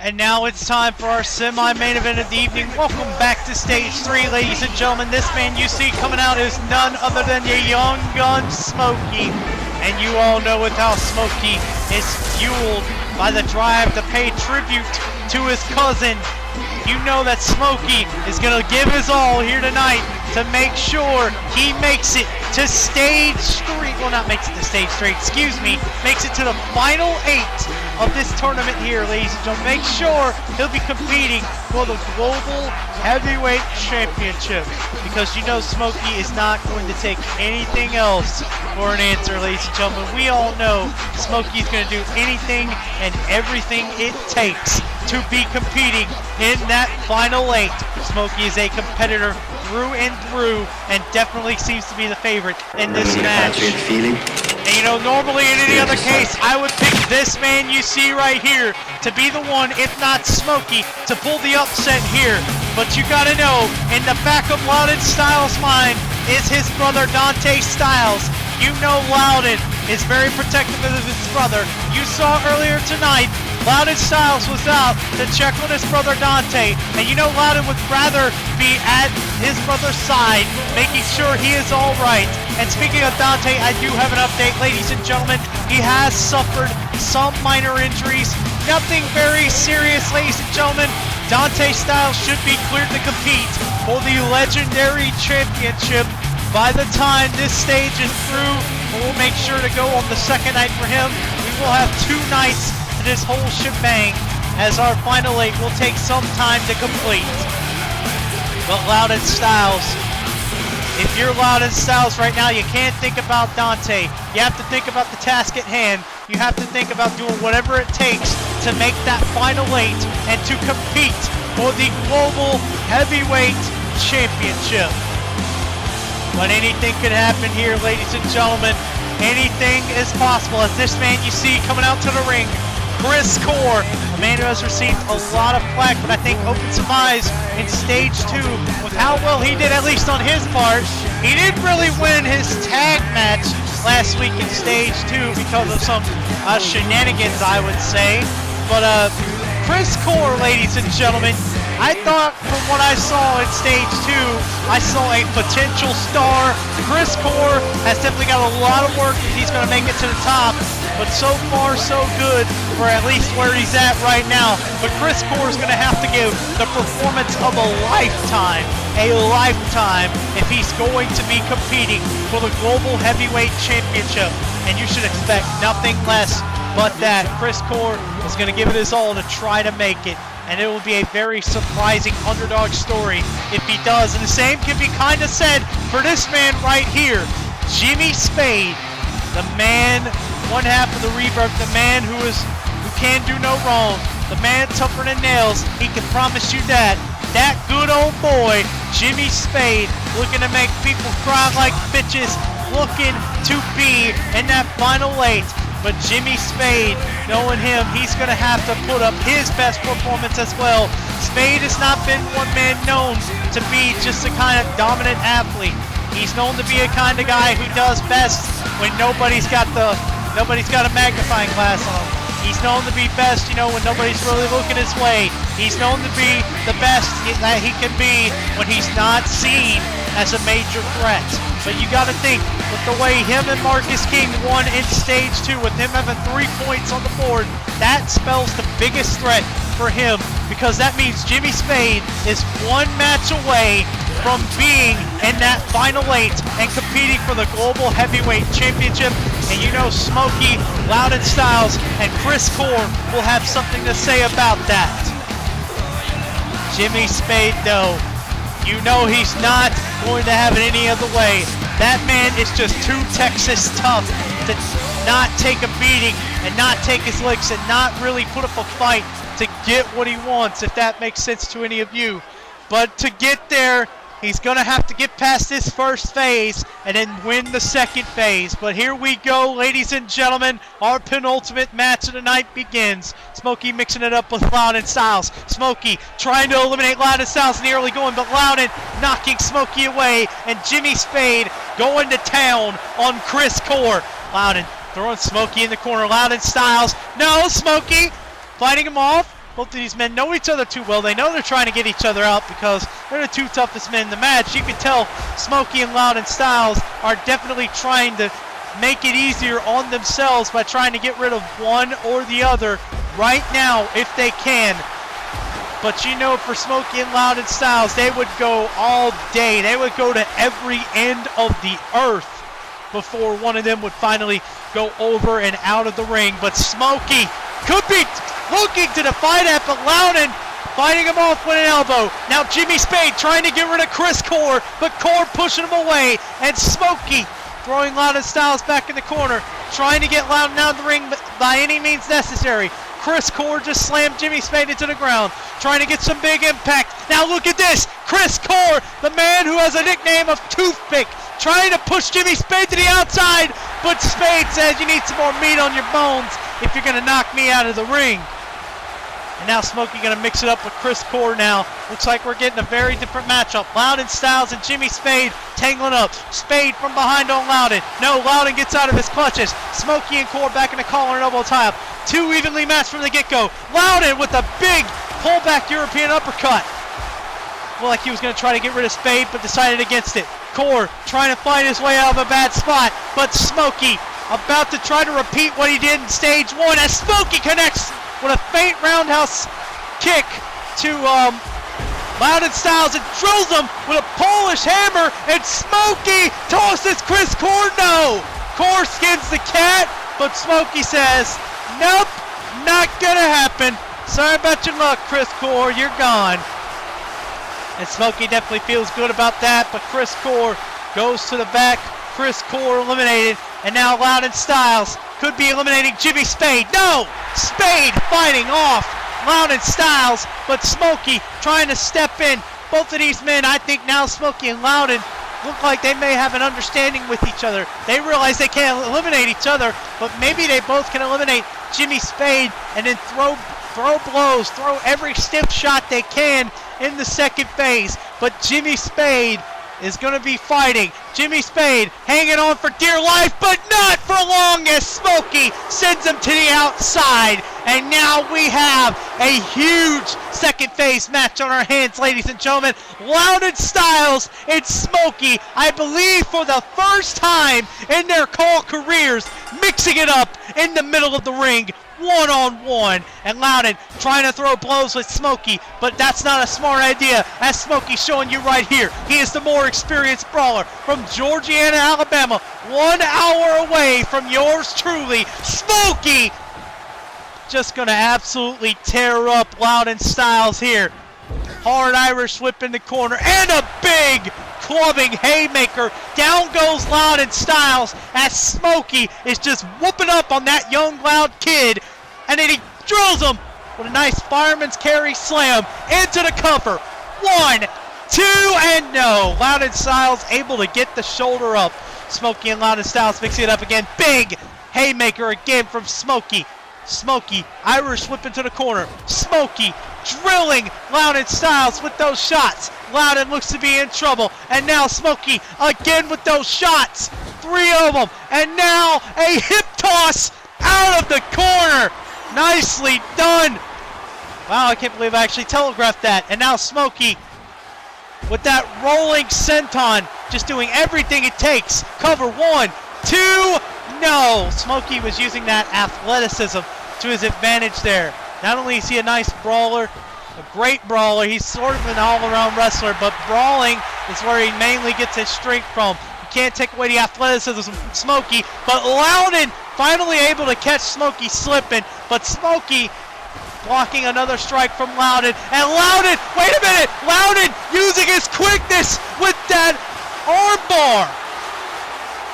And now it's time for our semi-main event of the evening. Welcome back to stage 3, ladies and gentlemen. This man you see coming out is none other than your young gun, Smokey. And you all know with how Smokey is fueled by the drive to pay tribute to his cousin. You know that Smokey is going to give his all here tonight to make sure he makes it to stage 3. Well, not makes it to stage 3, excuse me. Makes it to the final 8 of this tournament here, ladies and gentlemen. Make sure he'll be competing for the Global Heavyweight Championship, because you know Smokey is not going to take anything else for an answer, ladies and gentlemen. We all know Smokey's going to do anything and everything it takes to be competing in that final 8. Smokey is a competitor through and through, and definitely seems to be the favorite in this match. And you know, normally in any other case, I would pick this man you see right here to be the one, if not Smokey, to pull the upset here. But you gotta know, in the back of Loudon Styles' mind is his brother Dante Styles. You know Loudon is very protective of his brother. You saw earlier tonight, Loudon Styles was out to check on his brother Dante, and you know Loudon would rather be at his brother's side, making sure he is all right. And speaking of Dante, I do have an update, ladies and gentlemen. He has suffered some minor injuries, nothing very serious, ladies and gentlemen. Dante Styles should be cleared to compete for the Legendary Championship by the time this stage is through. We'll make sure to go on the second night for him. We will have 2 nights to this whole shebang, as our final 8 will take some time to complete. But Loudon Styles, if you're Loudon Styles right now, you can't think about Dante. You have to think about the task at hand. You have to think about doing whatever it takes to make that final 8 and to compete for the Global Heavyweight Championship. But anything could happen here, ladies and gentlemen. Anything is possible, as this man you see coming out to the ring, Chris Core, a man who has received a lot of flack, but I think opened some eyes in stage 2 with how well he did, at least on his part. He didn't really win his tag match last week in stage 2 because of some shenanigans, I would say. But Chris Core, ladies and gentlemen, I thought from what I saw in stage 2, I saw a potential star. Chris Core has definitely got a lot of work if he's going to make it to the top. But so far, so good for at least where he's at right now. But Chris Core is going to have to give the performance of a lifetime if he's going to be competing for the Global Heavyweight Championship. And you should expect nothing less but that. Chris Core is going to give it his all to try to make it. And it will be a very surprising underdog story if he does. And the same can be kind of said for this man right here, Jimmy Spade, the man, one half of the Rebirth, the man who can do no wrong, the man tougher than nails. He can promise you that. That good old boy, Jimmy Spade, looking to make people cry like bitches, looking to be in that final 8. But Jimmy Spade, knowing him, he's going to have to put up his best performance as well. Spade has not been one man known to be just a kind of dominant athlete. He's known to be a kind of guy who does best when nobody's got a magnifying glass on him. He's known to be best, you know, when nobody's really looking his way. He's known to be the best that he can be when he's not seen as a major threat. But you got to think, with the way him and Marcus King won in stage 2, with him having 3 points on the board, that spells the biggest threat for him, because that means Jimmy Spade is 1 match away from being in that final 8 and competing for the Global Heavyweight Championship. And you know Smokey, Loudon Styles, and Chris Core will have something to say about that. Jimmy Spade, though, you know he's not going to have it any other way. That man is just too Texas tough to not take a beating and not take his licks and not really put up a fight to get what he wants, if that makes sense to any of you. But to get there, he's going to have to get past this first phase and then win the second phase. But here we go, ladies and gentlemen. Our penultimate match of the night begins. Smokey mixing it up with Loudon Styles. Smokey trying to eliminate Loudon Styles in the early going, but Loudon knocking Smokey away. And Jimmy Spade going to town on Chris Core. Loudon throwing Smokey in the corner. Loudon Styles. No, Smokey fighting him off. Both of these men know each other too well. They know they're trying to get each other out because they're the two toughest men in the match. You can tell Smokey and Loud and Styles are definitely trying to make it easier on themselves by trying to get rid of one or the other right now if they can. But you know, for Smokey and Loud and Styles, they would go all day. They would go to every end of the earth before one of them would finally go over and out of the ring. But Smokey could be looking to defy that, but Loudon fighting him off with an elbow. Now Jimmy Spade trying to get rid of Chris Core, but Core pushing him away, and Smokey throwing Loudon Styles back in the corner, trying to get Loudon out of the ring by any means necessary. Chris Core just slammed Jimmy Spade into the ground, trying to get some big impact. Now look at this, Chris Core, the man who has a nickname of Toothpick, trying to push Jimmy Spade to the outside, but Spade says you need some more meat on your bones if you're going to knock me out of the ring. And now Smokey going to mix it up with Chris Core now. Looks like we're getting a very different matchup. Loudon Styles and Jimmy Spade tangling up. Spade from behind on Loudon. No, Loudon gets out of his clutches. Smokey and Core back in the collar and elbow tie-up. Two evenly matched from the get-go. Loudon with a big pullback European uppercut. Well, like he was going to try to get rid of Spade, but decided against it. Core trying to find his way out of a bad spot, but Smokey about to try to repeat what he did in stage one as Smokey connects with a faint roundhouse kick to Loudon Styles and drills him with a Polish hammer, and Smokey tosses Chris Core. No! Core skins the cat, but Smokey says, nope, not gonna happen. Sorry about your luck, Chris Core, you're gone. And Smokey definitely feels good about that, but Chris Core goes to the back. Chris Core eliminated, and now Loudon Styles could be eliminating Jimmy Spade. No! Spade fighting off Loudon Styles, but Smokey trying to step in. Both of these men, I think now Smokey and Loudon look like they may have an understanding with each other. They realize they can't eliminate each other, but maybe they both can eliminate Jimmy Spade and then throw blows, throw every stiff shot they can in the second phase. But Jimmy Spade is going to be fighting. Jimmy Spade hanging on for dear life, but not for long as Smokey sends him to the outside. And now we have a huge second phase match on our hands, ladies and gentlemen. Loudon Styles and Smokey, I believe for the first time in their careers, mixing it up in the middle of the ring. One-on-one, and Loudon trying to throw blows with Smokey, but that's not a smart idea, as Smokey's showing you right here. He is the more experienced brawler from Georgiana, Alabama, 1 hour away from yours truly. Smokey just gonna absolutely tear up Loudon Styles here. Hard Irish whip in the corner, and a big clubbing haymaker. Down goes Loudon Styles as Smokey is just whooping up on that young Loud kid, and then he drills him with a nice fireman's carry slam into the cover. 1, 2, and no. Loudon Styles able to get the shoulder up. Smokey and Loudon Styles mixing it up again. Big haymaker again from Smokey. Smokey, Irish whip into the corner. Smokey drilling Loudon Styles with those shots. Loudon looks to be in trouble. And now Smokey again with those shots. 3 of them. And now a hip toss out of the corner. Nicely done. Wow, I can't believe I actually telegraphed that. And now Smokey with that rolling senton, just doing everything it takes. Cover 1, 2, no. Smokey was using that athleticism to his advantage there. Not only is he a nice brawler, a great brawler, he's sort of an all-around wrestler, but brawling is where he mainly gets his strength from. You can't take away the athleticism from Smokey, but Loudon finally able to catch Smokey slipping, but Smokey blocking another strike from Loudon, and Loudon, wait a minute, Loudon using his quickness with that arm bar.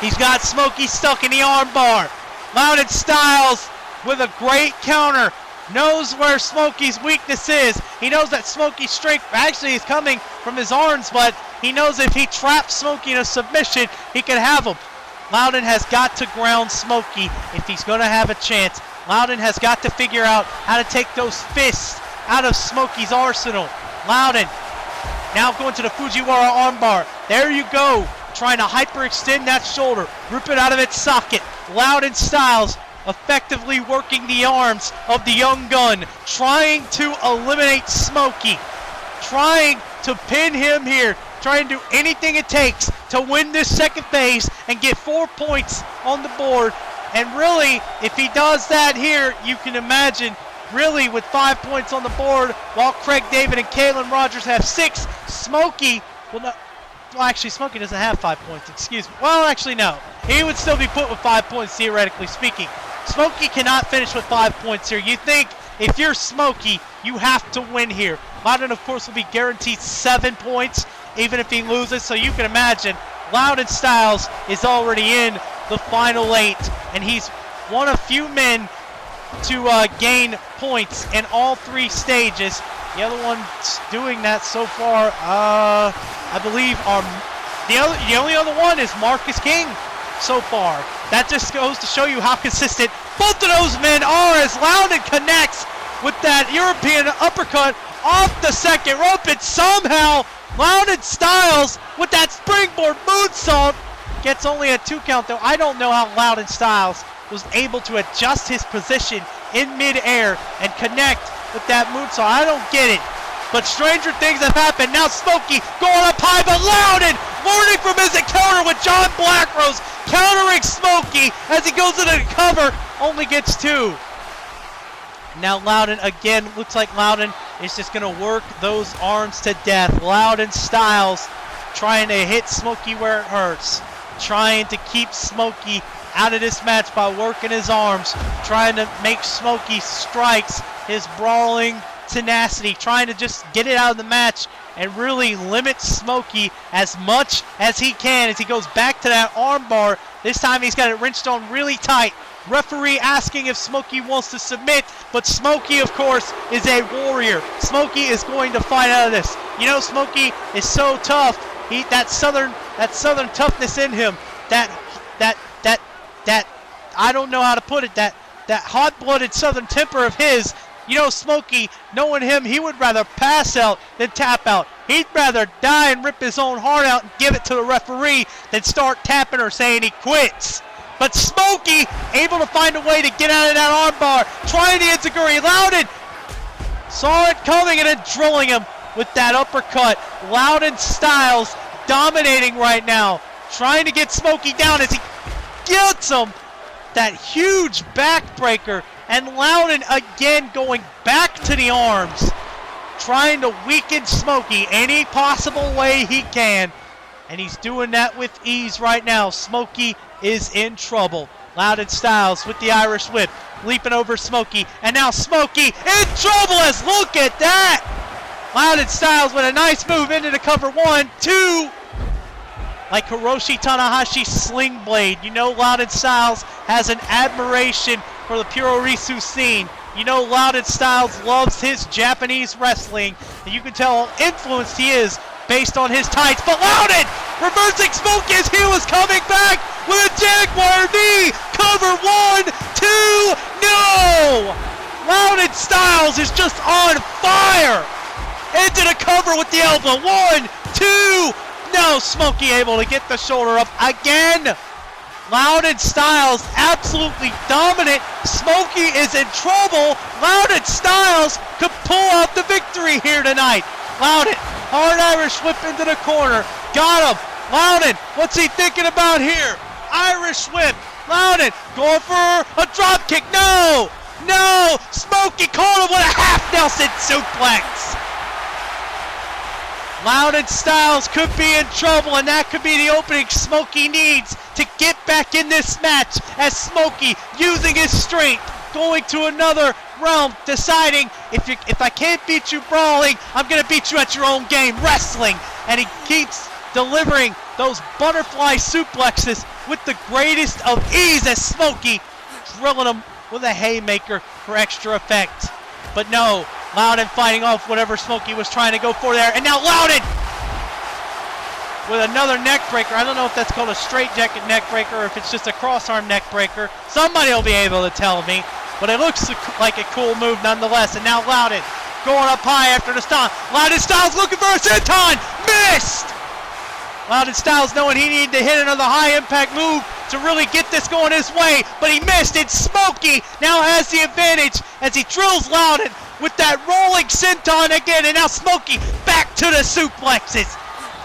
He's got Smokey stuck in the arm bar. Loudon Styles with a great counter. Knows where Smokey's weakness is. He knows that Smokey's strength actually is coming from his arms, but he knows if he traps Smokey in a submission, he can have him. Loudon has got to ground Smokey if he's going to have a chance. Loudon has got to figure out how to take those fists out of Smokey's arsenal. Loudon now going to the Fujiwara armbar. There you go. Trying to hyperextend that shoulder. Rip it out of its socket. Loudon Styles effectively working the arms of the young gun, trying to eliminate Smokey, trying to pin him here, trying to do anything it takes to win this second phase and get 4 points on the board. And really, if he does that here, you can imagine, really with 5 points on the board, while Craig David and Kalen Rogers have 6, Smokey will not. Well, actually, Smokey doesn't have 5 points, excuse me. Well, actually, no. He would still be put with 5 points, theoretically speaking. Smokey cannot finish with 5 points here. You think if you're Smokey, you have to win here. Loudon, of course, will be guaranteed 7 points, even if he loses. So you can imagine, Loudon Styles is already in the final 8, and he's one of few men to gain points in all 3 stages. The other ones doing that so far, I believe, are the only other one is Marcus King so far. That just goes to show you how consistent both of those men are, as Loudon connects with that European uppercut off the second rope, and somehow Loudon Styles with that springboard moonsault gets only a 2 count, though. I don't know how Loudon Styles was able to adjust his position in midair and connect with that moonsault. I don't get it. But stranger things have happened. Now Smokey going up high, but Loudon learning from his encounter with John Blackrose, countering Smokey as he goes into the cover, only gets 2. Now Loudon again, looks like Loudon is just going to work those arms to death. Loudon Styles trying to hit Smokey where it hurts, trying to keep Smokey out of this match by working his arms, trying to make Smokey strikes, his brawling tenacity, trying to just get it out of the match and really limit Smokey as much as he can as he goes back to that arm bar. This time he's got it wrenched on really tight. Referee asking if Smokey wants to submit, but Smokey, of course, is a warrior. Smokey is going to fight out of this. You know, Smokey is so tough. That southern toughness in him, that I don't know how to put it, that hot-blooded southern temper of his. You know, Smokey, knowing him, he would rather pass out than tap out. He'd rather die and rip his own heart out and give it to the referee than start tapping or saying he quits. But Smokey able to find a way to get out of that armbar, trying the enziguri. Loudon saw it coming and then drilling him with that uppercut. Loudon Styles dominating right now, trying to get Smokey down as he gets him that huge backbreaker. And Loudon again going back to the arms, trying to weaken Smokey any possible way he can. And he's doing that with ease right now. Smokey is in trouble. Loudon Styles with the Irish whip, leaping over Smokey. And now Smokey in trouble, as look at that! Loudon Styles with a nice move into the cover. 1, 2. Like Hiroshi Tanahashi's sling blade. You know Loudon Styles has an admiration for the Puroresu scene. You know Loudon Styles loves his Japanese wrestling, and you can tell how influenced he is based on his tights. But Loudon reversing Smokey as he was coming back with a Jaguar knee. Cover 1, 2, no! Loudon Styles is just on fire. Into the cover with the elbow. 1, 2, no! Smokey able to get the shoulder up again. Loudon Styles absolutely dominant. Smokey is in trouble. Loudon Styles could pull out the victory here tonight. Loudon, hard Irish whip into the corner. Got him. Loudon, what's he thinking about here? Irish whip. Loudon going for a drop kick. No! No! Smokey caught him with a half Nelson suplex. Loudon Styles could be in trouble, and that could be the opening Smokey needs to get back in this match, as Smokey using his strength, going to another realm, deciding if I can't beat you brawling, I'm going to beat you at your own game, wrestling. And he keeps delivering those butterfly suplexes with the greatest of ease, as Smokey drilling him with a haymaker for extra effect. But no, Loudon fighting off whatever Smokey was trying to go for there. And now Loudon with another neck breaker. I don't know if that's called a straight jacket neck breaker or if it's just a cross arm neck breaker. Somebody will be able to tell me. But it looks like a cool move nonetheless. And now Loudon going up high after the stomp. Loudon Styles looking for a senton. Missed! Loudon Styles knowing he needed to hit another high impact move to really get this going his way, but he missed. And Smokey now has the advantage as he drills Loudon with that rolling senton again. And now Smokey back to the suplexes,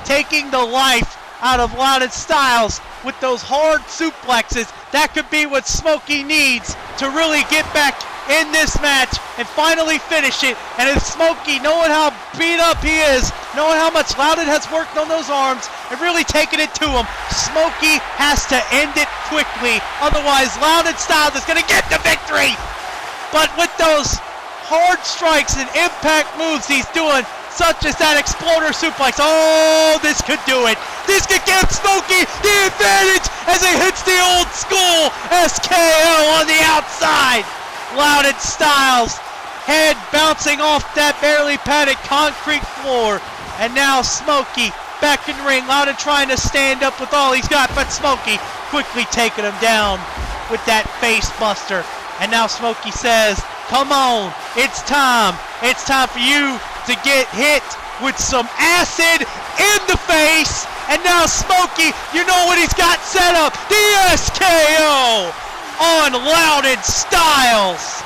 taking the life out of Loudon Styles with those hard suplexes. That could be what Smokey needs to really get back in this match and finally finish it. And if Smokey, knowing how beat up he is, knowing how much Loudon has worked on those arms and really taking it to him, Smokey has to end it quickly. Otherwise, Loudon Styles is going to get the victory. But with those hard strikes and impact moves he's doing, such as that exploder suplex, oh, this could do it. This could give Smokey the advantage as he hits the old school SKO on the outside. Loudon Styles, head bouncing off that barely padded concrete floor. And now Smokey back in ring. Loudon trying to stand up with all he's got, but Smokey quickly taking him down with that face buster. And now Smokey says, come on, it's time. It's time for you to get hit with some acid in the face. And now Smokey, you know what he's got set up. The SKO on Loudon Styles.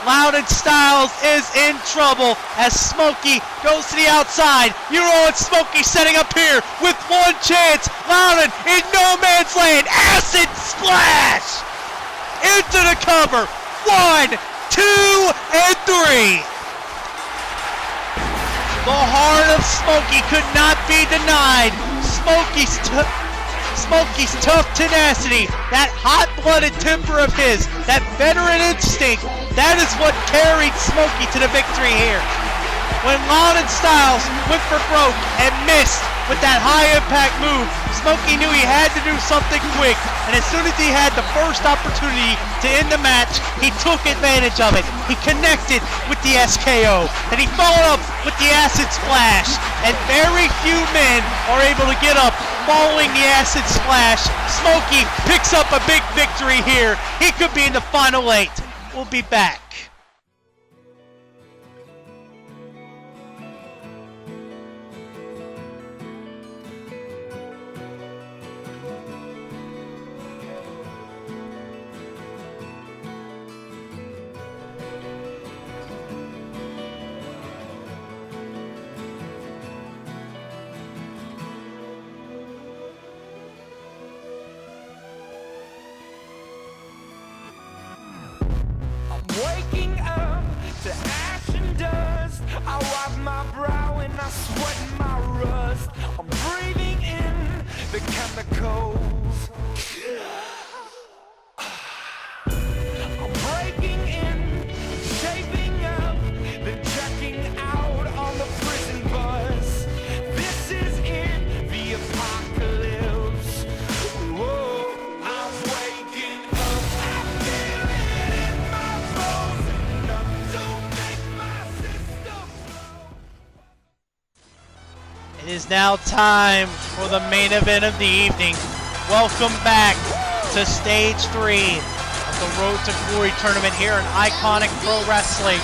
Loudon Styles is in trouble as Smokey goes to the outside. You know what Smokey's setting up here with one chance. Loudon in no man's land. Acid splash into the cover. 1, 2, and 3. The heart of Smokey could not be denied. Smokey's tough tenacity, that hot-blooded temper of his, that veteran instinct, that is what carried Smokey to the victory here. When Loudon Styles went for broke and missed with that high-impact move, Smokey knew he had to do something quick, and as soon as he had the first opportunity to end the match, he took advantage of it. He connected with the SKO, and he followed up with the acid splash, and very few men are able to get up following the acid splash. Smokey picks up a big victory here. He could be in the final 8. We'll be back. Waking up to ash and dust, I wipe my brow and I sweat my rust. I'm breathing in the chemicals. I'm breaking in, shaping up, then checking out on the prison bus. This is it, the apocalypse. Whoa, I'm waking up, I feel it in my bones, enough to make my system blow. It is now time for the main event of the evening. Welcome back to Stage 3 of the Road to Glory tournament here in Iconic Pro Wrestling.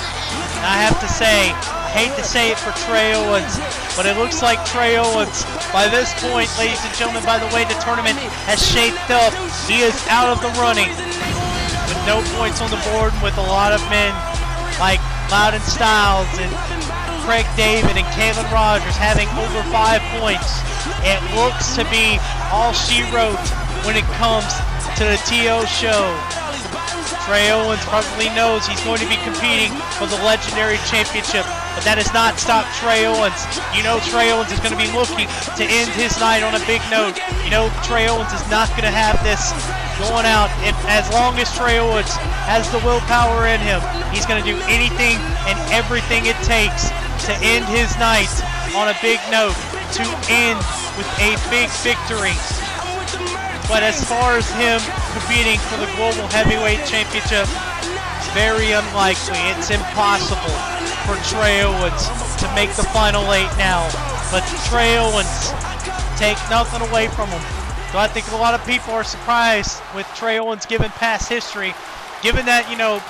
And I have to say, I hate to say it for Trey Owens, but it looks like Trey Owens, by this point, ladies and gentlemen, by the way the tournament has shaped up, he is out of the running. With no points on the board, with a lot of men like Loudon Styles and Craig David and Kalen Rogers having over 5 points. It looks to be all she wrote when it comes to the TO show. Trey Owens probably knows he's going to be competing for the Legendary Championship, but that has not stopped Trey Owens. You know Trey Owens is going to be looking to end his night on a big note. You know Trey Owens is not going to have this going out. As long as Trey Owens has the willpower in him, he's going to do anything and everything it takes to end his night on a big note, to end with a big victory. But as far as him competing for the Global Heavyweight Championship, it's very unlikely. It's impossible for Trey Owens to make the final 8 now. But Trey Owens, take nothing away from him. So I think a lot of people are surprised with Trey Owens given past history, given that, you know,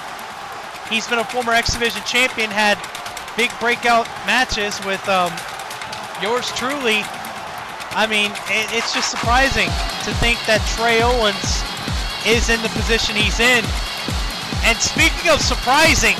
he's been a former X Division champion, had big breakout matches with yours truly. I mean, it's just surprising to think that Trey Owens is in the position he's in. And speaking of surprising,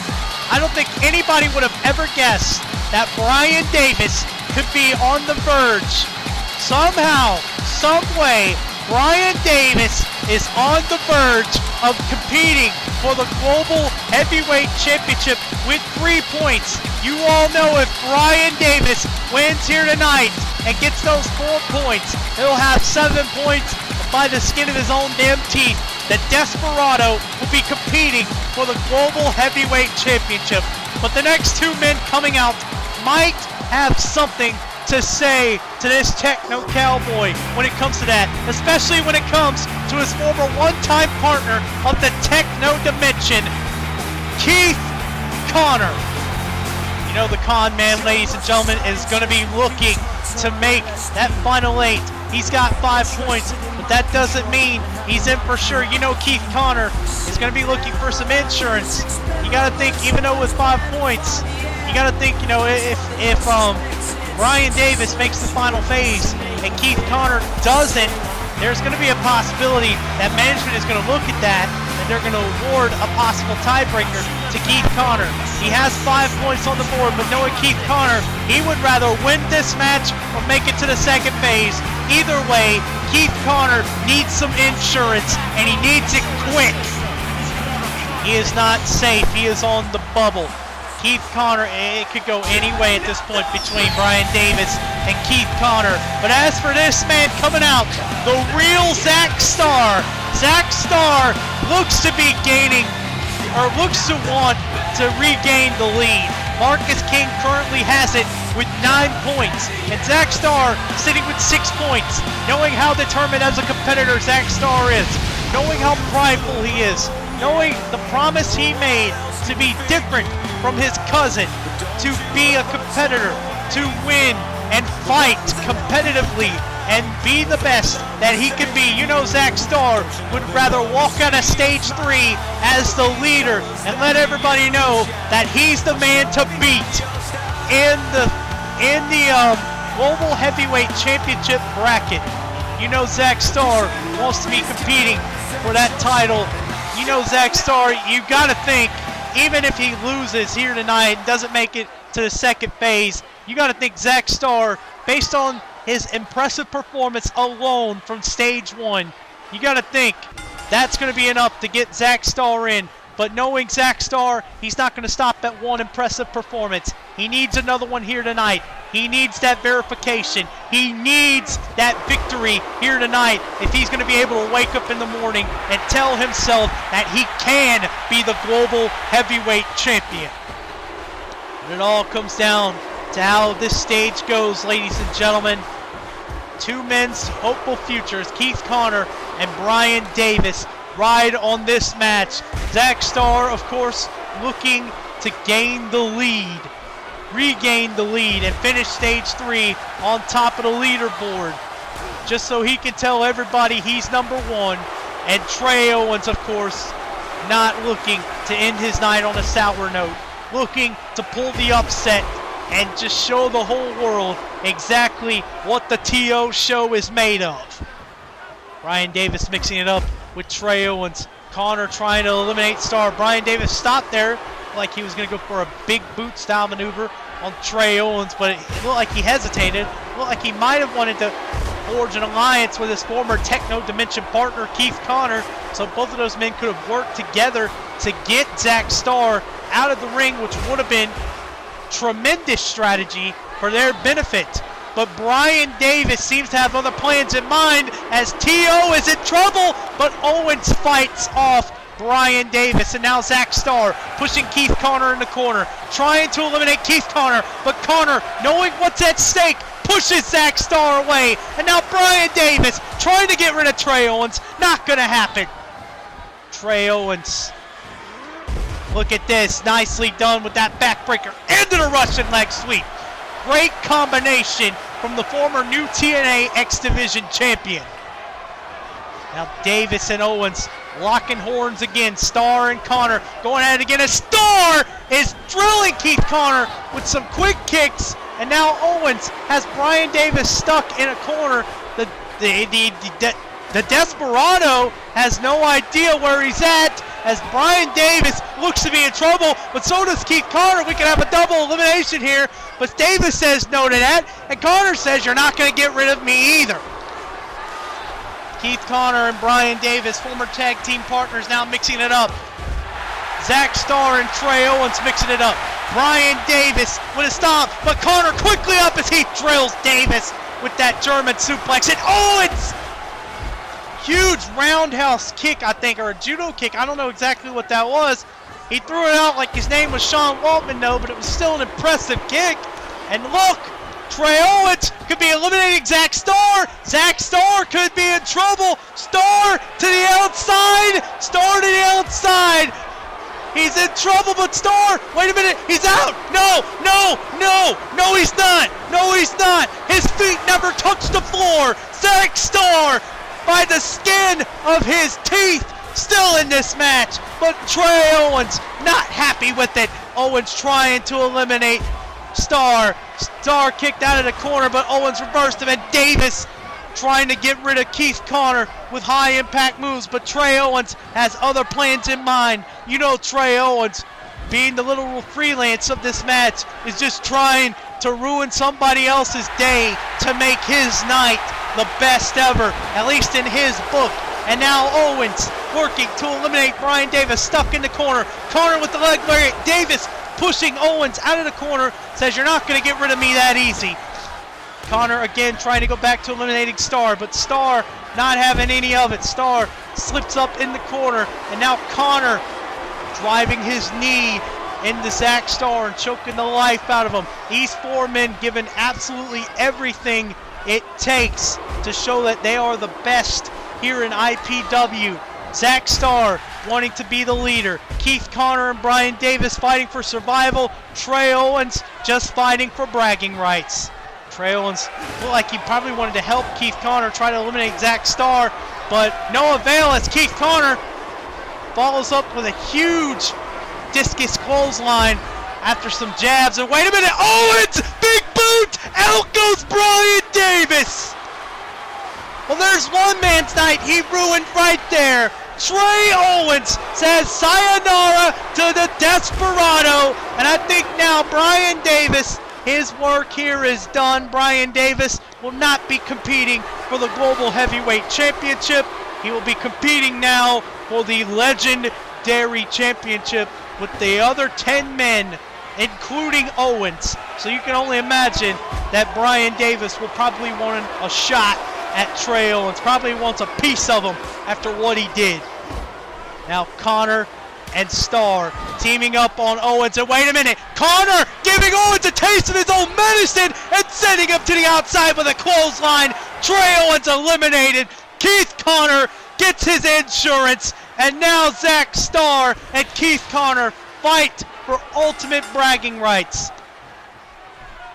I don't think anybody would have ever guessed that Brian Davis could be on the verge. Somehow, some way, Brian Davis is on the verge of competing for the Global Heavyweight Championship with 3 points. You all know if Brian Davis wins here tonight and gets those 4 points, he'll have 7 points by the skin of his own damn teeth. The Desperado will be competing for the Global Heavyweight Championship. But the next 2 men coming out might have something to say to this Techno Cowboy when it comes to that, especially when it comes to his former one-time partner of the Techno Dimension, Keith Connor. You know the con man, ladies and gentlemen, is going to be looking to make that final 8. He's got 5 points, but that doesn't mean he's in for sure. You know Keith Connor is going to be looking for some insurance. You got to think, even though with 5 points, you got to think, you know, if Brian Davis makes the final phase and Keith Connor doesn't, there's going to be a possibility that management is going to look at that and they're going to award a possible tiebreaker to Keith Connor. He has 5 points on the board, but knowing Keith Connor, he would rather win this match or make it to the second phase. Either way, Keith Connor needs some insurance and he needs it quick. He is not safe. He is on the bubble. Keith Connor, it could go any way at this point between Brian Davis and Keith Connor. But as for this man coming out, the real Zach Starr. Zach Starr looks to be gaining, or looks to want to regain the lead. Marcus King currently has it with 9 points, and Zach Starr sitting with 6 points. Knowing how determined as a competitor Zach Starr is, knowing how prideful he is, knowing the promise he made to be different from his cousin, to be a competitor, to win and fight competitively and be the best that he can be. You know Zach Starr would rather walk out of stage 3 as the leader and let everybody know that he's the man to beat in the Global Heavyweight Championship bracket. You know Zach Starr wants to be competing for that title. You know Zach Starr, you gotta think, even if he loses here tonight and doesn't make it to the second phase, you got to think Zach Starr, based on his impressive performance alone from stage 1, you got to think that's going to be enough to get Zach Starr in. But knowing Zach Starr, he's not going to stop at one impressive performance. He needs another one here tonight. He needs that verification. He needs that victory here tonight if he's going to be able to wake up in the morning and tell himself that he can be the Global Heavyweight Champion. And it all comes down to how this stage goes, ladies and gentlemen. 2 men's hopeful futures, Keith Connor and Brian Davis, ride on this match. Zach Starr, of course, looking to gain the lead, regain the lead, and finish stage 3 on top of the leaderboard, just so he can tell everybody he's number 1. And Trey Owens, of course, not looking to end his night on a sour note, looking to pull the upset and just show the whole world exactly what the TO show is made of. Brian Davis mixing it up with Trey Owens. Connor trying to eliminate Starr. Brian Davis stopped there like he was going to go for a big boot style maneuver on Trey Owens, but it looked like he hesitated. It looked like he might have wanted to forge an alliance with his former Techno Dimension partner, Keith Connor, so both of those men could have worked together to get Zach Starr out of the ring, which would have been tremendous strategy for their benefit. But Brian Davis seems to have other plans in mind as T.O. is in trouble, but Owens fights off Brian Davis. And now Zach Starr pushing Keith Connor in the corner, trying to eliminate Keith Connor, but Connor, knowing what's at stake, pushes Zach Starr away. And now Brian Davis trying to get rid of Trey Owens. Not gonna happen. Trey Owens, look at this, nicely done with that backbreaker into the Russian leg sweep. Great combination from the former new TNA X Division champion. Now Davis and Owens locking horns again. Starr and Connor going at it again as Starr is drilling Keith Connor with some quick kicks And now Owens has Brian Davis stuck in a corner. The Desperado has no idea where he's at as Brian Davis looks to be in trouble, but so does Keith Carter. We can have a double elimination here, but Davis says no to that, and Carter says you're not going to get rid of me either. Keith Carter and Brian Davis, former tag team partners, now mixing it up. Zach Starr and Trey Owens mixing it up. Brian Davis with a stomp, but Carter quickly up as he drills Davis with that German suplex, and Owens! Huge roundhouse kick, I think, or a judo kick. I don't know exactly what that was. He threw it out like his name was Sean Waltman, though, but it was still an impressive kick. And look, Trey Owens could be eliminating Zach Starr. Zach Starr could be in trouble. Starr to the outside. Starr to the outside. He's in trouble, but Starr, wait a minute, he's out. No, he's not. No, he's not. His feet never touched the floor. Zach Starr, by the skin of his teeth, still in this match, but Trey Owens not happy with it. Owens trying to eliminate Starr. Starr kicked out of the corner, but Owens reversed him, and Davis trying to get rid of Keith Carter with high impact moves, but Trey Owens has other plans in mind. You know, Trey Owens, being the little freelance of this match, is just trying to ruin somebody else's day to make his night the best ever, at least in his book. And now Owens working to eliminate Brian Davis, stuck in the corner. Carter with the leg lariat. Davis pushing Owens out of the corner, says you're not going to get rid of me that easy. Connor again trying to go back to eliminating Starr, but Starr not having any of it. Starr slips up in the corner, and now Connor driving his knee into Zach Starr and choking the life out of him. These four men giving absolutely everything it takes to show that they are the best here in IPW. Zach Starr wanting to be the leader. Keith Carter and Brian Davis fighting for survival. Trey Owens just fighting for bragging rights. Trey Owens looked like he probably wanted to help Keith Carter try to eliminate Zach Starr, but no avail as Keith Carter follows up with a huge discus clothesline after some jabs. And wait a minute, Owens! Big boot! Out goes Brian Davis! Well, there's one man's night he ruined right there. Trey Owens says sayonara to the Desperado. And I think now Brian Davis, his work here is done. Brian Davis will not be competing for the Global Heavyweight Championship. He will be competing now for the Legendary Championship with the other 10 men, including Owens. So you can only imagine that Brian Davis will probably want a shot at Trey Owens, probably wants a piece of him after what he did. Now Connor and Starr teaming up on Owens, and wait a minute, Connor giving Owens a taste of his own medicine and sending him to the outside with a clothesline. Trey Owens eliminated. Keith Connor gets his insurance, and now Zach Starr and Keith Connor fight for ultimate bragging rights.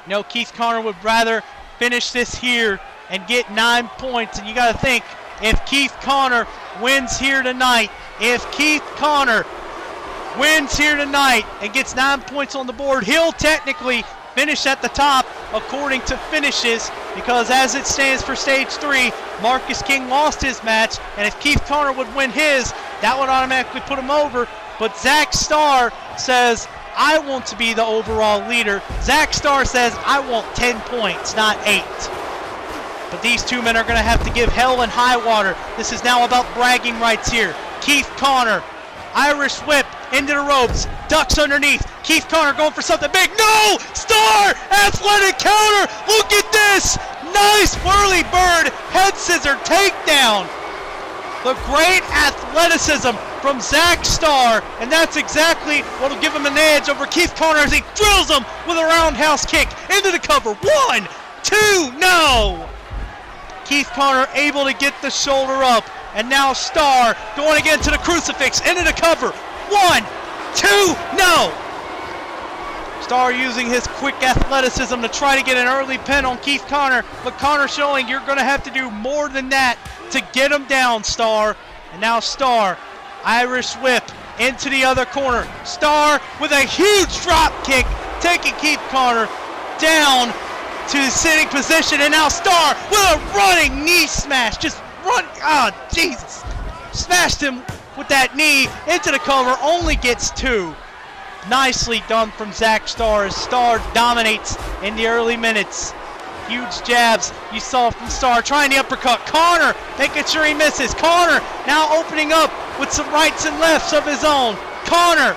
No, Keith Connor would rather finish this here and get 9 points, and you got to think, if Keith Connor wins here tonight, and gets 9 points on the board, he'll technically finish at the top according to finishes, because as it stands for stage 3, Marcus King lost his match, and if Keith Connor would win his, that would automatically put him over. But Zach Starr says, I want to be the overall leader. Zach Starr says, I want 10 points, not 8. But these two men are going to have to give hell and high water. This is now about bragging rights here. Keith Connor, Irish whip into the ropes, ducks underneath. Keith Connor going for something big. No! Starr! Athletic counter! Look at this! Nice whirly bird head scissor takedown. The great athleticism from Zach Starr, and that's exactly what will give him an edge over Keith Connor as he drills him with a roundhouse kick into the cover. 1, 2, no! Keith Connor able to get the shoulder up, and now Starr going again to the crucifix, into the cover. 1, 2, no! Starr using his quick athleticism to try to get an early pin on Keith Connor, but Connor showing you're going to have to do more than that to get him down, Starr. And now Starr, Irish whip into the other corner. Starr with a huge drop kick, taking Keith Connor down to sitting position, and now Star with a running knee smash. Just run, Jesus. Smashed him with that knee into the cover, only gets 2. Nicely done from Zach Star as Star dominates in the early minutes. Huge jabs you saw from Star, trying the uppercut. Connor making sure he misses. Connor now opening up with some rights and lefts of his own. Connor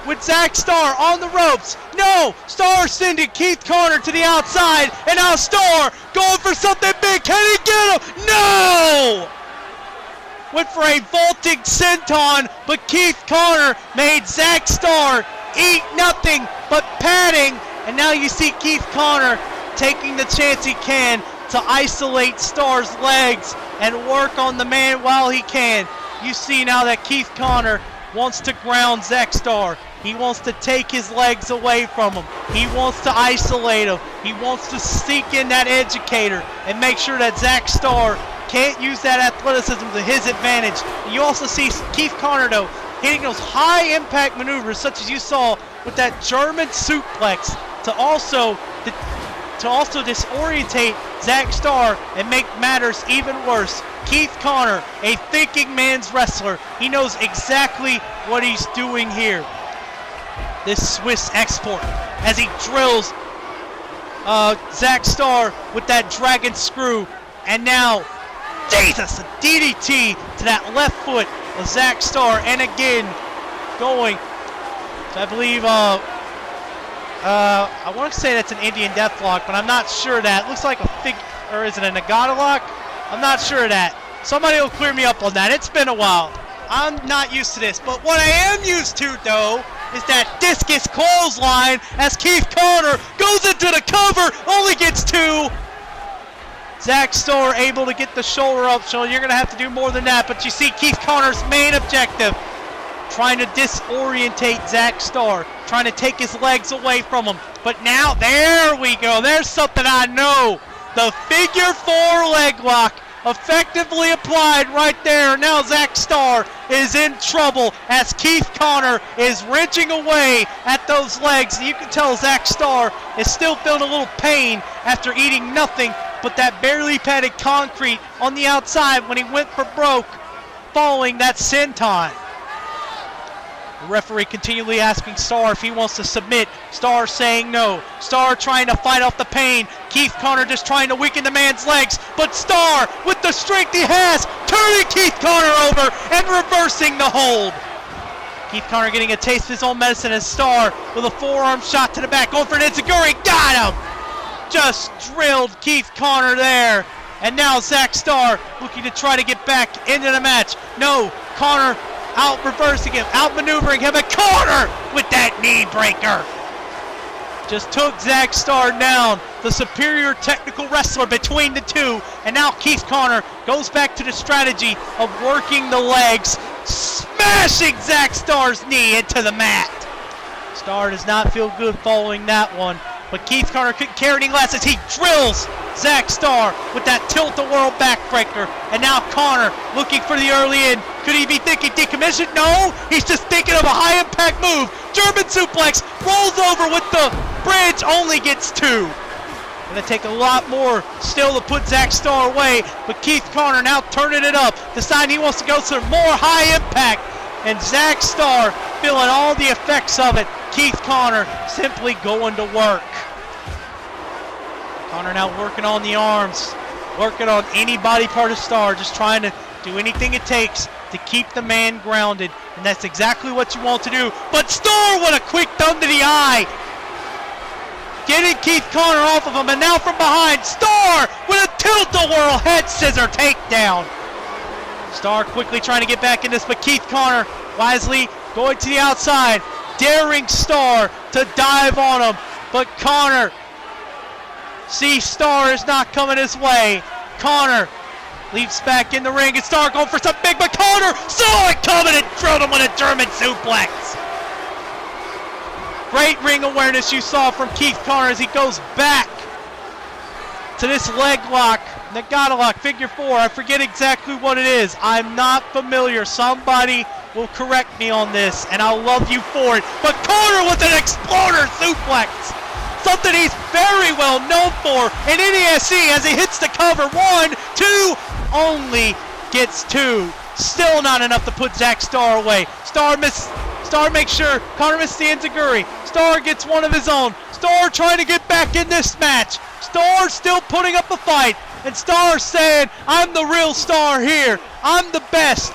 with Zach Star on the ropes. No! Star sending Keith Connor to the outside, and now Star going for something big. Can he get him? No! Went for a vaulting senton, but Keith Connor made Zach Star eat nothing but padding, and now you see Keith Connor taking the chance he can to isolate Star's legs and work on the man while he can. You see now that Keith Connor wants to ground Zach Star. He wants to take his legs away from him. He wants to isolate him. He wants to sneak in that educator and make sure that Zach Star can't use that athleticism to his advantage. And you also see Keith Connor, though, hitting those high-impact maneuvers, such as you saw with that German suplex, to also disorientate Zach Star and make matters even worse. Keith Connor, a thinking man's wrestler. He knows exactly what he's doing here. This Swiss export, as he drills Zach Star with that dragon screw. And now, Jesus, a DDT to that left foot of Zach Star. And again, going to, I believe, I want to say that's an Indian Deathlock, but I'm not sure of that. It looks like a or is it a Nagata lock? I'm not sure of that. Somebody will clear me up on that. It's been a while. I'm not used to this, but what I am used to, though, is that discus clothesline as Keith Connor goes into the cover, only gets 2. Zach Star able to get the shoulder up, so you're going to have to do more than that, but you see Keith Connor's main objective, trying to disorientate Zach Star, trying to take his legs away from him. But now, there we go. There's something I know. The figure 4 leg lock effectively applied right there. Now Zach Star is in trouble as Keith Connor is wrenching away at those legs. You can tell Zach Star is still feeling a little pain after eating nothing but that barely padded concrete on the outside when he went for broke following that senton. The referee continually asking Star if he wants to submit. Star saying no. Star trying to fight off the pain. Keith Connor just trying to weaken the man's legs. But Star, with the strength he has, turning Keith Connor over and reversing the hold. Keith Connor getting a taste of his own medicine as Star with a forearm shot to the back. Going for an enziguri. Got him! Just drilled Keith Connor there. And now Zach Star looking to try to get back into the match. No, Connor out reversing him, out maneuvering him, and Connor with that knee breaker. Just took Zach Star down, the superior technical wrestler between the two. And now Keith Connor goes back to the strategy of working the legs, smashing Zach Star's knee into the mat. Star does not feel good following that one, but Keith Connor couldn't care any less as he drills Zach Star with that tilt-a-whirl backbreaker. And now Connor looking for the early in. Could he be thinking decommission? No, he's just thinking of a high-impact move. German suplex, rolls over with the bridge, only gets 2. Gonna take a lot more still to put Zach Star away, but Keith Connor now turning it up, deciding he wants to go some more high impact, and Zach Star feeling all the effects of it. Keith Connor simply going to work. Connor now working on the arms, working on any body part of Star, just trying to do anything it takes to keep the man grounded, and that's exactly what you want to do. But Star with a quick thumb to the eye, getting Keith Connor off of him, and now from behind, Star with a tilt-a-whirl head scissor takedown. Star quickly trying to get back in this, but Keith Connor wisely going to the outside, daring Star to dive on him, but Connor, see, Star is not coming his way. Connor leaps back in the ring, and Star going for something big, but Connor saw it coming and drilled him with a German suplex. Great ring awareness you saw from Keith Connor as he goes back to this leg lock, Nagata lock, figure 4. I forget exactly what it is. I'm not familiar. Somebody will correct me on this, and I'll love you for it. But Connor with an exploder suplex. something he's very well known for in NESE as he hits the cover. 1, 2, only gets 2. Still not enough to put Zack Star away. Star makes sure Carter misses the enziguri. Star gets one of his own. Star trying to get back in this match. Star still putting up a fight. And Star saying, I'm the real Star here. I'm the best.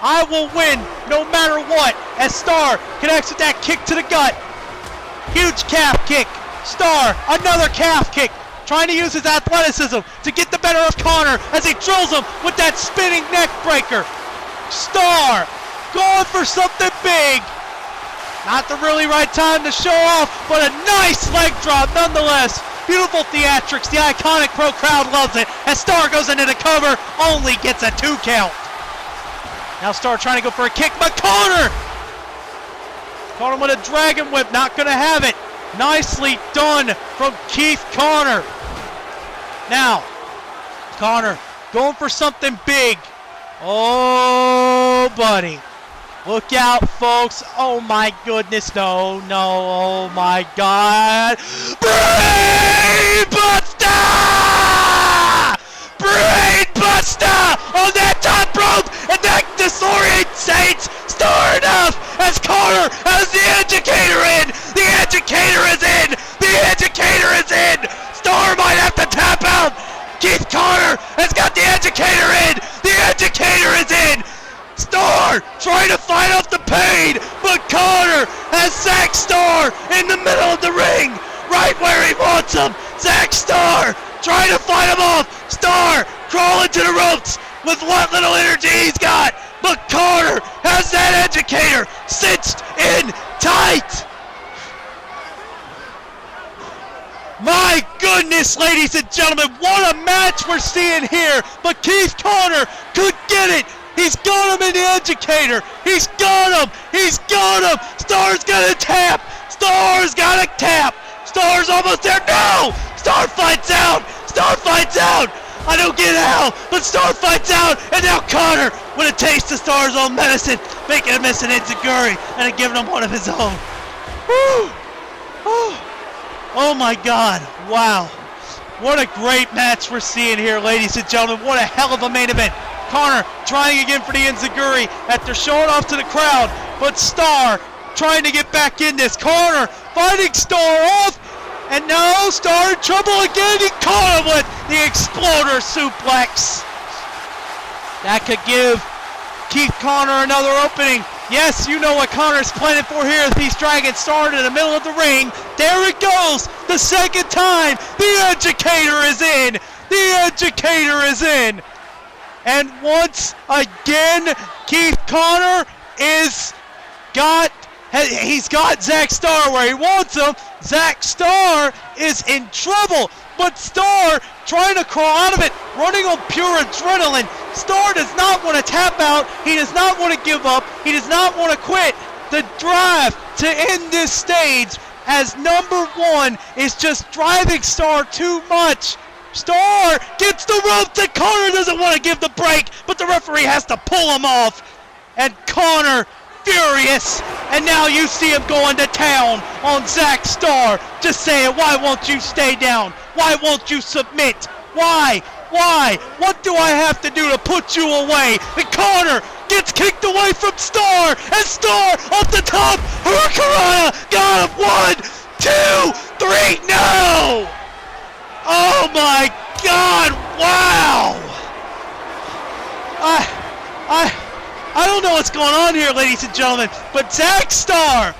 I will win no matter what. As Star connects with that kick to the gut. Huge calf kick. Star, another calf kick. Trying to use his athleticism to get the better of Connor as he drills him with that spinning neck breaker. Star going for something big. Not the really right time to show off, but a nice leg drop nonetheless. Beautiful theatrics. The Iconic Pro crowd loves it. As Star goes into the cover, only gets a 2 count. Now Star trying to go for a kick, but Connor caught him with a dragon whip. Not going to have it. Nicely done from Keith Connor. Now, Connor going for something big. Oh, buddy. Look out, folks. Oh, my goodness. No. Oh, my God. Brain Buster! Brain Buster on that top rope. And that disorientates Star enough as Connor has the educator in. The educator is in. The educator is in. Star might have to tap out. Keith Connor has got the educator in. The educator is in. Star trying to fight off the pain, but Connor has Zack Star in the middle of the ring, right where he wants him. Zack Star trying to fight him off. Star crawling to the ropes with what little energy he's got, but Connor has that educator cinched in tight. My goodness, ladies and gentlemen, what a match we're seeing here. But Keith Connor could get it. He's got him in the educator. He's got him. He's got him. Star's got to tap. Star's got to tap. Star's almost there. No! Star fights out. Star fights out. I don't get how, but Star fights out. And now Connor with a taste of Star's own medicine, making him miss an enziguri and giving him one of his own. Woo! Oh my God, wow. What a great match we're seeing here, ladies and gentlemen. What a hell of a main event. Connor trying again for the enziguri after showing off to the crowd, but Star trying to get back in this. Connor fighting Star off, and now Star in trouble again. He caught him with the exploder suplex. That could give Keith Connor another opening. Yes, you know what Connor's planning for here. He's dragging Star in the middle of the ring. There it goes. The second time. The educator is in. The educator is in. And once again, Keith Connor he's got Zack Star where he wants him. Zack Star is in trouble. But Star trying to crawl out of it, running on pure adrenaline. Star does not want to tap out. He does not want to give up. He does not want to quit. The drive to end this stage as number 1 is just driving Star too much. Star gets the rope and Connor doesn't want to give the break, but the referee has to pull him off. And Connor furious, and now you see him going to town on Zack Star, just saying, why won't you stay down? Why won't you submit? Why? What do I have to do to put you away? And Connor gets kicked away from Star, and Star off the top, Hurricanrana, got him, 1, 2, 3, no! Oh my God, wow! I don't know what's going on here, ladies and gentlemen, but Zack Star,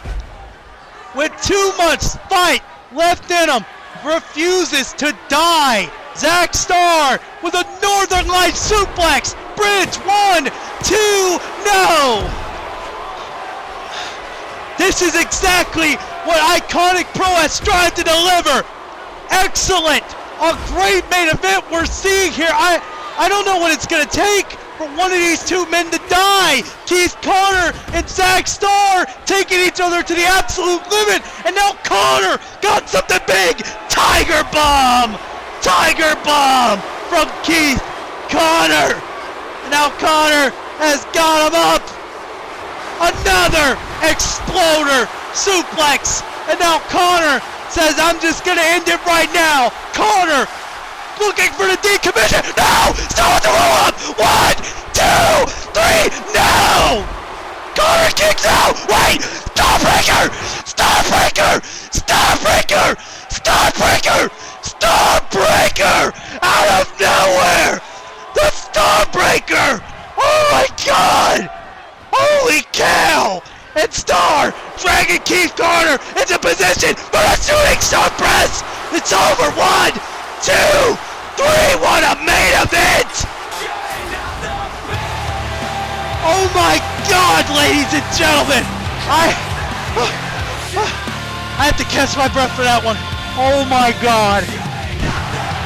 with 2 months fight left in him, refuses to die. Zack Star with a Northern Lights suplex. Bridge, 1, 2, no! This is exactly what Iconic Pro has strived to deliver. Excellent! A great main event we're seeing here. I don't know what it's going to take for one of these two men to die. Keith Connor and Zack Star taking each other to the absolute limit. And now Connor got something big. Tiger Bomb! Tiger Bomb from Keith Connor. And now Connor has got him up. Another exploder suplex. And now Connor says, I'm just gonna end it right now. Carter looking for the decommission. No! Still with the roll up! 1, 2, 3, no! Carter kicks out! Wait! Starbreaker! Starbreaker! Starbreaker! Starbreaker! Starbreaker! Out of nowhere! The Starbreaker! Oh my god! Holy cow! And Star dragging Keith Carter into position for a shooting star press! It's over! 1, 2, 3! What a main event! Oh my god, ladies and gentlemen! I have to catch my breath for that one. Oh my god.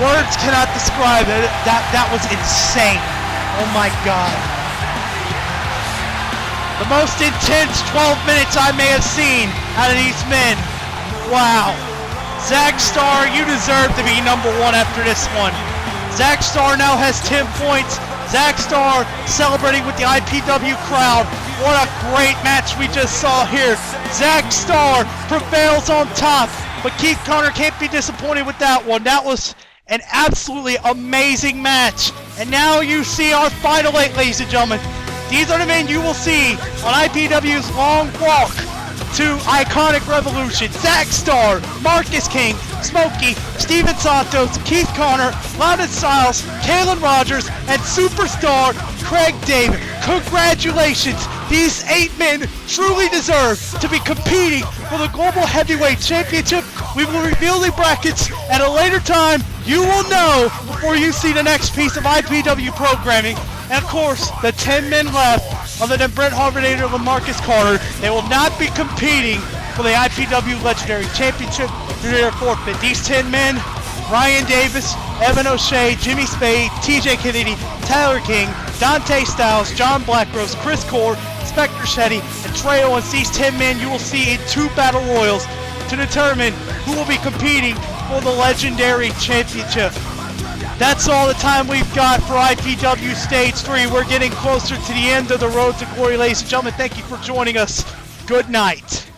Words cannot describe it. That was insane. Oh my god. The most intense 12 minutes I may have seen out of these men. Wow. Zach Starr, you deserve to be #1 after this one. Zach Starr now has 10 points. Zach Starr celebrating with the IPW crowd. What a great match we just saw here. Zach Starr prevails on top, but Keith Carter can't be disappointed with that one. That was an absolutely amazing match. And now you see our final 8, ladies and gentlemen. These are the men you will see on IPW's long walk to Iconic Revolution. Zach Starr, Marcus King, Smokey, Steven Santos, Keith Carter, London Styles, Kalen Rogers, and Superstar Craig David. Congratulations! These 8 men truly deserve to be competing for the Global Heavyweight Championship. We will reveal the brackets at a later time. You will know before you see the next piece of IPW programming. And of course, the 10 men left, other than Brent Harvinator and Lemarcus Carter, they will not be competing for the IPW Legendary Championship through their forfeit. These 10 men, Ryan Davis, Evan O'Shea, Jimmy Spade, TJ Kennedy, Tyler King, Dante Styles, John Blackrose, Chris Core, Spectre Shetty, and Trey Owens. These 10 men you will see in 2 battle royals to determine who will be competing for the Legendary Championship. That's all the time we've got for IPW Stage 3. We're getting closer to the end of the road to glory, ladies and gentlemen. Thank you for joining us. Good night.